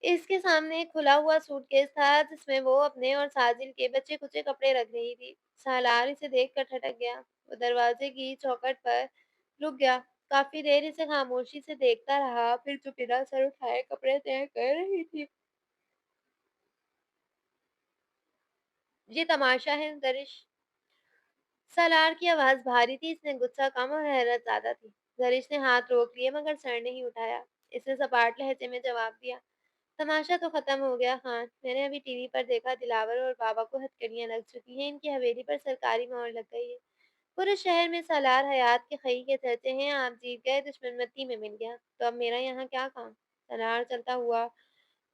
इसके सामने एक खुला हुआ सूटकेस था जिसमें वो अपने और साजिल के बचे कुचे कपड़े रख रही थी। सालार इसे देखकर ठटक गया। वो दरवाजे की चौखट पर रुक गया। काफी देर इसे खामोशी से देखता रहा, फिर चुपीदा सर उठाए कपड़े तय कर रही थी। ये तमाशा है दरिश। सालार की आवाज भारी थी, इसमें गुस्सा कम और हैरत ज्यादा थी। जरीश ने हाथ रोक लिए मगर सर नहीं उठाया। इसने सपाट लहजे में जवाब दिया, तमाशा तो खत्म हो गया खान। मैंने अभी टीवी पर देखा दिलावर और बाबा को हथकड़ियां लग चुकी हैं, इनकी हवेली पर सरकारी मोहर लग गई है। पूरे शहर में सालार हयात के खई के चर्चे हैं। आप जीत गए, दुश्मन मत्ती में मिल गया, तो अब मेरा यहाँ क्या काम? सालार चलता हुआ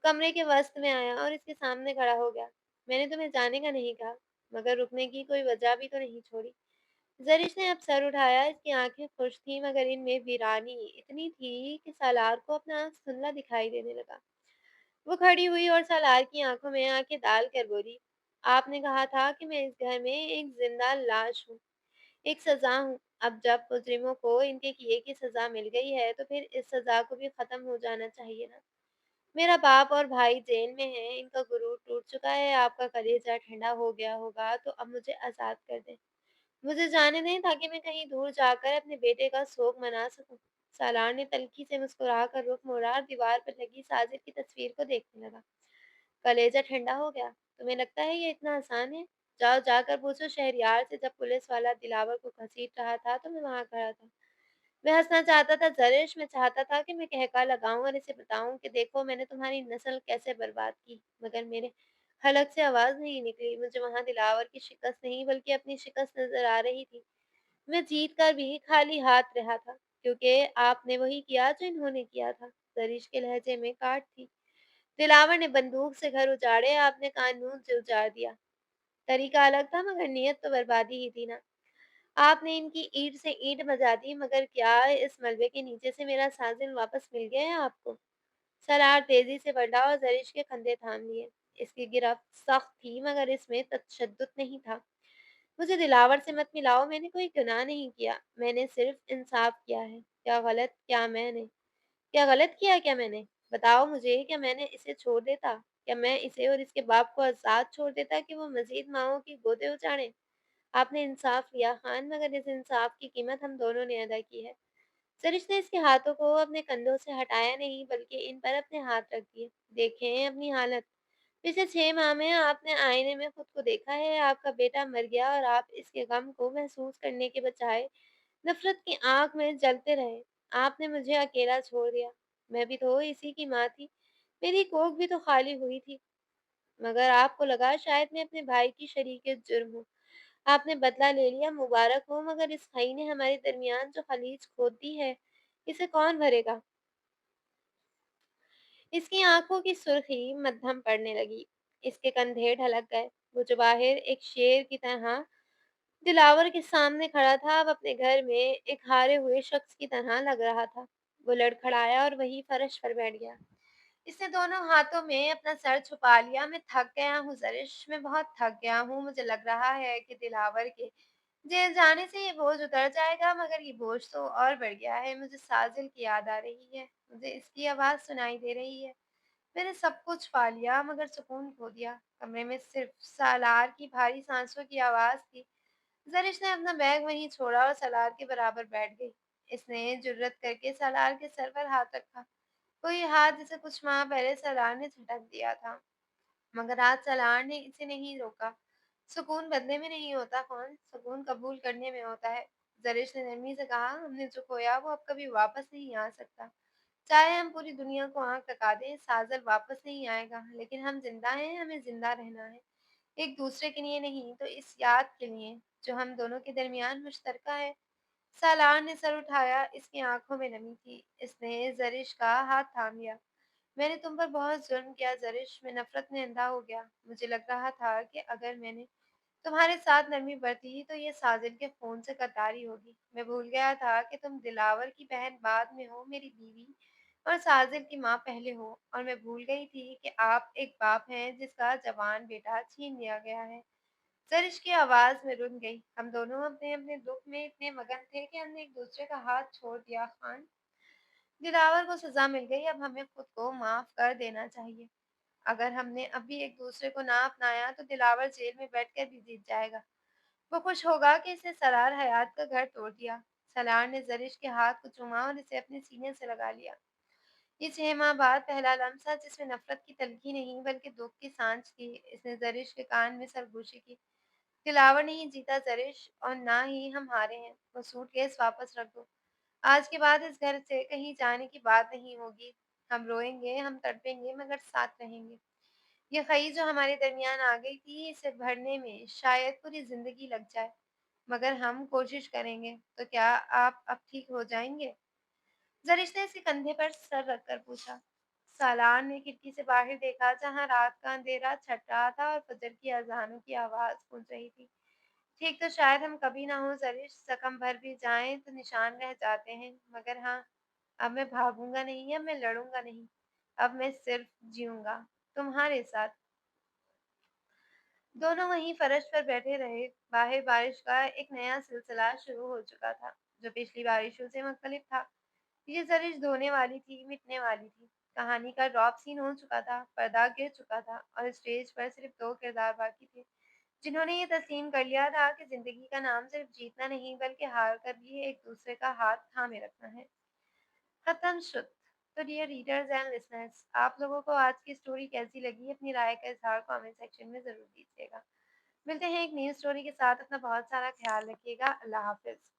कमरे के वस्त में आया और इसके सामने खड़ा हो गया। मैंने तुम्हें जाने का नहीं कहा, मगर रुकने की कोई वजह भी तो नहीं छोड़ी। ज़रिश ने अब सर उठाया। इसकी आंखें खुश थीं मगर इनमें वीरानी इतनी थी कि सालार को अपना धुंधला दिखाई देने लगा। वो खड़ी हुई और सालार की आंखों में आंखें डाल कर बोली, आपने कहा था कि मैं इस घर में एक जिंदा लाश हूँ, एक सजा हूँ। अब जब मुजरिमों को इनके किए की सजा मिल गई है तो फिर इस सजा को भी खत्म हो जाना चाहिए ना। मेरा बाप और भाई जेल में हैं, इनका गुरूर टूट चुका है, आपका कलेजा ठंडा हो गया होगा, तो अब मुझे आज़ाद कर दें। मुझे जाने दें ताकि मैं कहीं दूर जाकर अपने बेटे का शोक मना सकूं। सालार ने तल्खी से मुस्कुराकर रुख मोड़ा और दीवार पर लगी साजिद की तस्वीर को देखने लगा। कलेजा ठंडा हो गया? तुम्हें लगता है ये इतना आसान है? जाओ जाकर पूछो शहरयार से, जब पुलिस वाला दिलावर को घसीट रहा था तो मैं वहां खड़ा था। मैं हंसना चाहता था जरिश, मैं चाहता था कि मैं कहका लगाऊं और इसे बताऊं कि देखो मैंने तुम्हारी नस्ल कैसे बर्बाद की, मगर मेरे हलक से आवाज नहीं निकली। मुझे वहां दिलावर की शिकस्त नहीं बल्कि अपनी शिकस्त नजर आ रही थी। मैं जीत कर भी खाली हाथ रहा था, क्योंकि आपने वही किया जो इन्होंने किया था। जरीश के लहजे में काट थी। दिलावर ने बंदूक से घर उजाड़े, आपने कानून से उजाड़ दिया। तरीका अलग था मगर नियत तो बर्बादी ही थी ना। आपने इनकी ईंट से ईंट बजा दी, मगर क्या इस मलबे के नीचे से मेरा साजिल वापस मिल गया है आपको? सलार तेजी से बढ़ा और जरीश के कंधे थाम लिए। इसकी गिरफ्त सख्त थी मगर इसमें तशद्दुद नहीं था। मुझे दिलावर से मत मिलाओ, मैंने कोई गुनाह नहीं किया, मैंने सिर्फ इंसाफ किया है। क्या गलत किया क्या मैंने? बताओ मुझे, क्या मैंने इसे छोड़ देता? क्या मैं इसे और इसके बाप को आजाद छोड़ देता कि वो मजीद माओं की गोदे उजाड़े? आपने इंसाफ लिया खान, मगर इस इंसाफ की कीमत हम दोनों ने अदा की है। सरिश ने इसके हाथों को अपने कंधों से हटाया नहीं बल्कि इन पर अपने हाथ रख दिए। देखें अपनी हालत। पिछले 6 माह में आपने आईने में खुद को देखा है। आपका बेटा मर गया और आप इसके गम को महसूस करने के बजाय नफरत की आग में जलते रहे। आपने मुझे अकेला छोड़ दिया। मैं भी तो इसी की माँ थी। मेरी कोख भी तो खाली हुई थी, मगर आपको लगा शायद मैं अपने भाई की शरीक जुर्म हूँ। आपने बदला ले लिया, मुबारक हो, मगर इस खाई ने हमारे दरमियान जो खलीज खोद दी है, इसे कौन भरेगा? इसकी आंखों की सुर्खी मद्धम पड़ने लगी। इसके कंधे ढलक गए। वो जवाहिर एक शेर की तरह दिलावर के सामने खड़ा था, अब अपने घर में एक हारे हुए शख्स की तरह लग रहा था। वो लड़खड़ाया और वही फर्श पर बैठ गया। इसने दोनों हाथों में अपना सर छुपा लिया। मैं थक गया हूँ ज़रिश, मैं बहुत थक गया हूँ। मुझे लग रहा है कि दिलावर के जेल जाने से ये बोझ उतर जाएगा, मगर ये बोझ तो और बढ़ गया है। मुझे साजिल की याद आ रही है, मुझे इसकी आवाज़ सुनाई दे रही है। मैंने सब कुछ पा लिया मगर सुकून खो दिया। कमरे में सिर्फ सालार की भारी सांसों की आवाज़ थी। ज़रिश ने अपना बैग वहीं छोड़ा और सालार के बराबर बैठ गई। इसने जुर्रत करके सालार के सर पर हाथ रखा। वही हाथ जिसे कुछ माह पहले सालार ने झटक दिया था। मगर आज सलार ने इसे नहीं रोका। सुकून बदले में नहीं होता कौन, सुकून कबूल करने में होता है। ज़रिश ने नरमी से कहा, हमने जो खोया वो अब कभी वापस नहीं आ सकता। चाहे हम पूरी दुनिया को आँख तका दें, साजल वापस नहीं आएगा। लेकिन हम जिंदा हैं, हमें जिंदा रहना है। एक दूसरे के लिए नहीं, तो इस याद के लिए जो हम दोनों के दरमियान मुश्तरका है। सालार ने सर उठाया, इसकी आंखों में नमी थी। इसने ज़रिश का हाथ थाम लिया। मैंने तुम पर बहुत जुल्म किया ज़रिश, मैं नफ़रत में अंधा हो गया। मुझे लग रहा था कि अगर मैंने तुम्हारे साथ नरमी बरती तो ये साजिद के फ़ोन से कतारी होगी। मैं भूल गया था कि तुम दिलावर की बहन बाद में हो, मेरी बीवी, और साजिद की माँ पहले हो। और मैं भूल गई थी कि आप एक बाप हैं जिसका जवान बेटा छीन लिया गया है। ज़रिश की आवाज़ में रुन गई। हम दोनों अपने-अपने दुःख में इतने मगन थे कि हमने एक-दूसरे का हाथ छोड़ दिया खान। दिलावर को सज़ा मिल गई, अब हमें खुद को माफ़ कर देना चाहिए। अगर हमने अभी एक-दूसरे को ना अपनाया तो दिलावर जेल में बैठकर भी जीत जाएगा। वो खुश होगा कि इसने सरार हयात का घर तोड़ दिया। सलार ने ज़रिश के हाथ को चूमा और इसे अपने सीने से लगा लिया। ये 6 माह बाद पहला लम्हा जिसमें नफ़रत की तलखी नहीं बल्कि दुःख की सांस थी। इसने ज़रिश के कान में सरगोशी की। दिलावर नहीं जीता ज़रिश, और ना ही हम हारे हैं। वो सूटकेस वापस रख दो। आज के बाद इस घर से कहीं जाने की बात नहीं होगी। हम रोएँगे, हम तड़पेंगे, मगर साथ रहेंगे। ये खई जो हमारे दरमियान आ गई थी, इसे भरने में शायद पूरी ज़िंदगी लग जाए, मगर हम कोशिश करेंगे। तो क्या आप अब ठीक हो जाएँगे? ज़रिश ने इसके कंधे पर सर रखकर पूछा। सालार ने खिड़की से बाहर देखा, जहाँ रात का अंधेरा छट रहा था और फजर की अज़ानों की आवाज़ गूंज रही थी। ठीक तो शायद हम कभी ना हो ज़रिश, ज़ख्म भर भी जाएँ तो निशान रह जाते हैं। मगर हाँ, अब मैं भागूँगा नहीं, अब मैं लड़ूँगा नहीं। अब मैं सिर्फ़ जीऊँगा, तुम्हारे साथ। दोनों वहीं फर्श पर बैठे रहे। बाहर बारिश का एक नया सिलसिला शुरू हो चुका था, जो पिछली बारिशों से मुख्तलिफ था। ये ज़रिश धोने वाली थी, मिटने वाली थी। कहानी का ड्रॉप सीन हो चुका था, पर्दा गिर चुका था और स्टेज पर सिर्फ 2 किरदार बाकी थे, जिन्होंने ये तस्लीम कर लिया था कि ज़िंदगी का नाम सिर्फ जीतना नहीं बल्कि हार कर भी एक दूसरे का हाथ थामे रखना है। खत्म शुद। तो डियर रीडर्स एंड लिसनर्स, आप लोगों को आज की स्टोरी कैसी लगी? अपनी राय का इज़हार कमेंट सेक्शन में ज़रूर कीजिएगा। मिलते हैं एक न्यू स्टोरी के साथ। अपना बहुत सारा ख्याल रखिएगा। अल्लाह हाफ़िज़।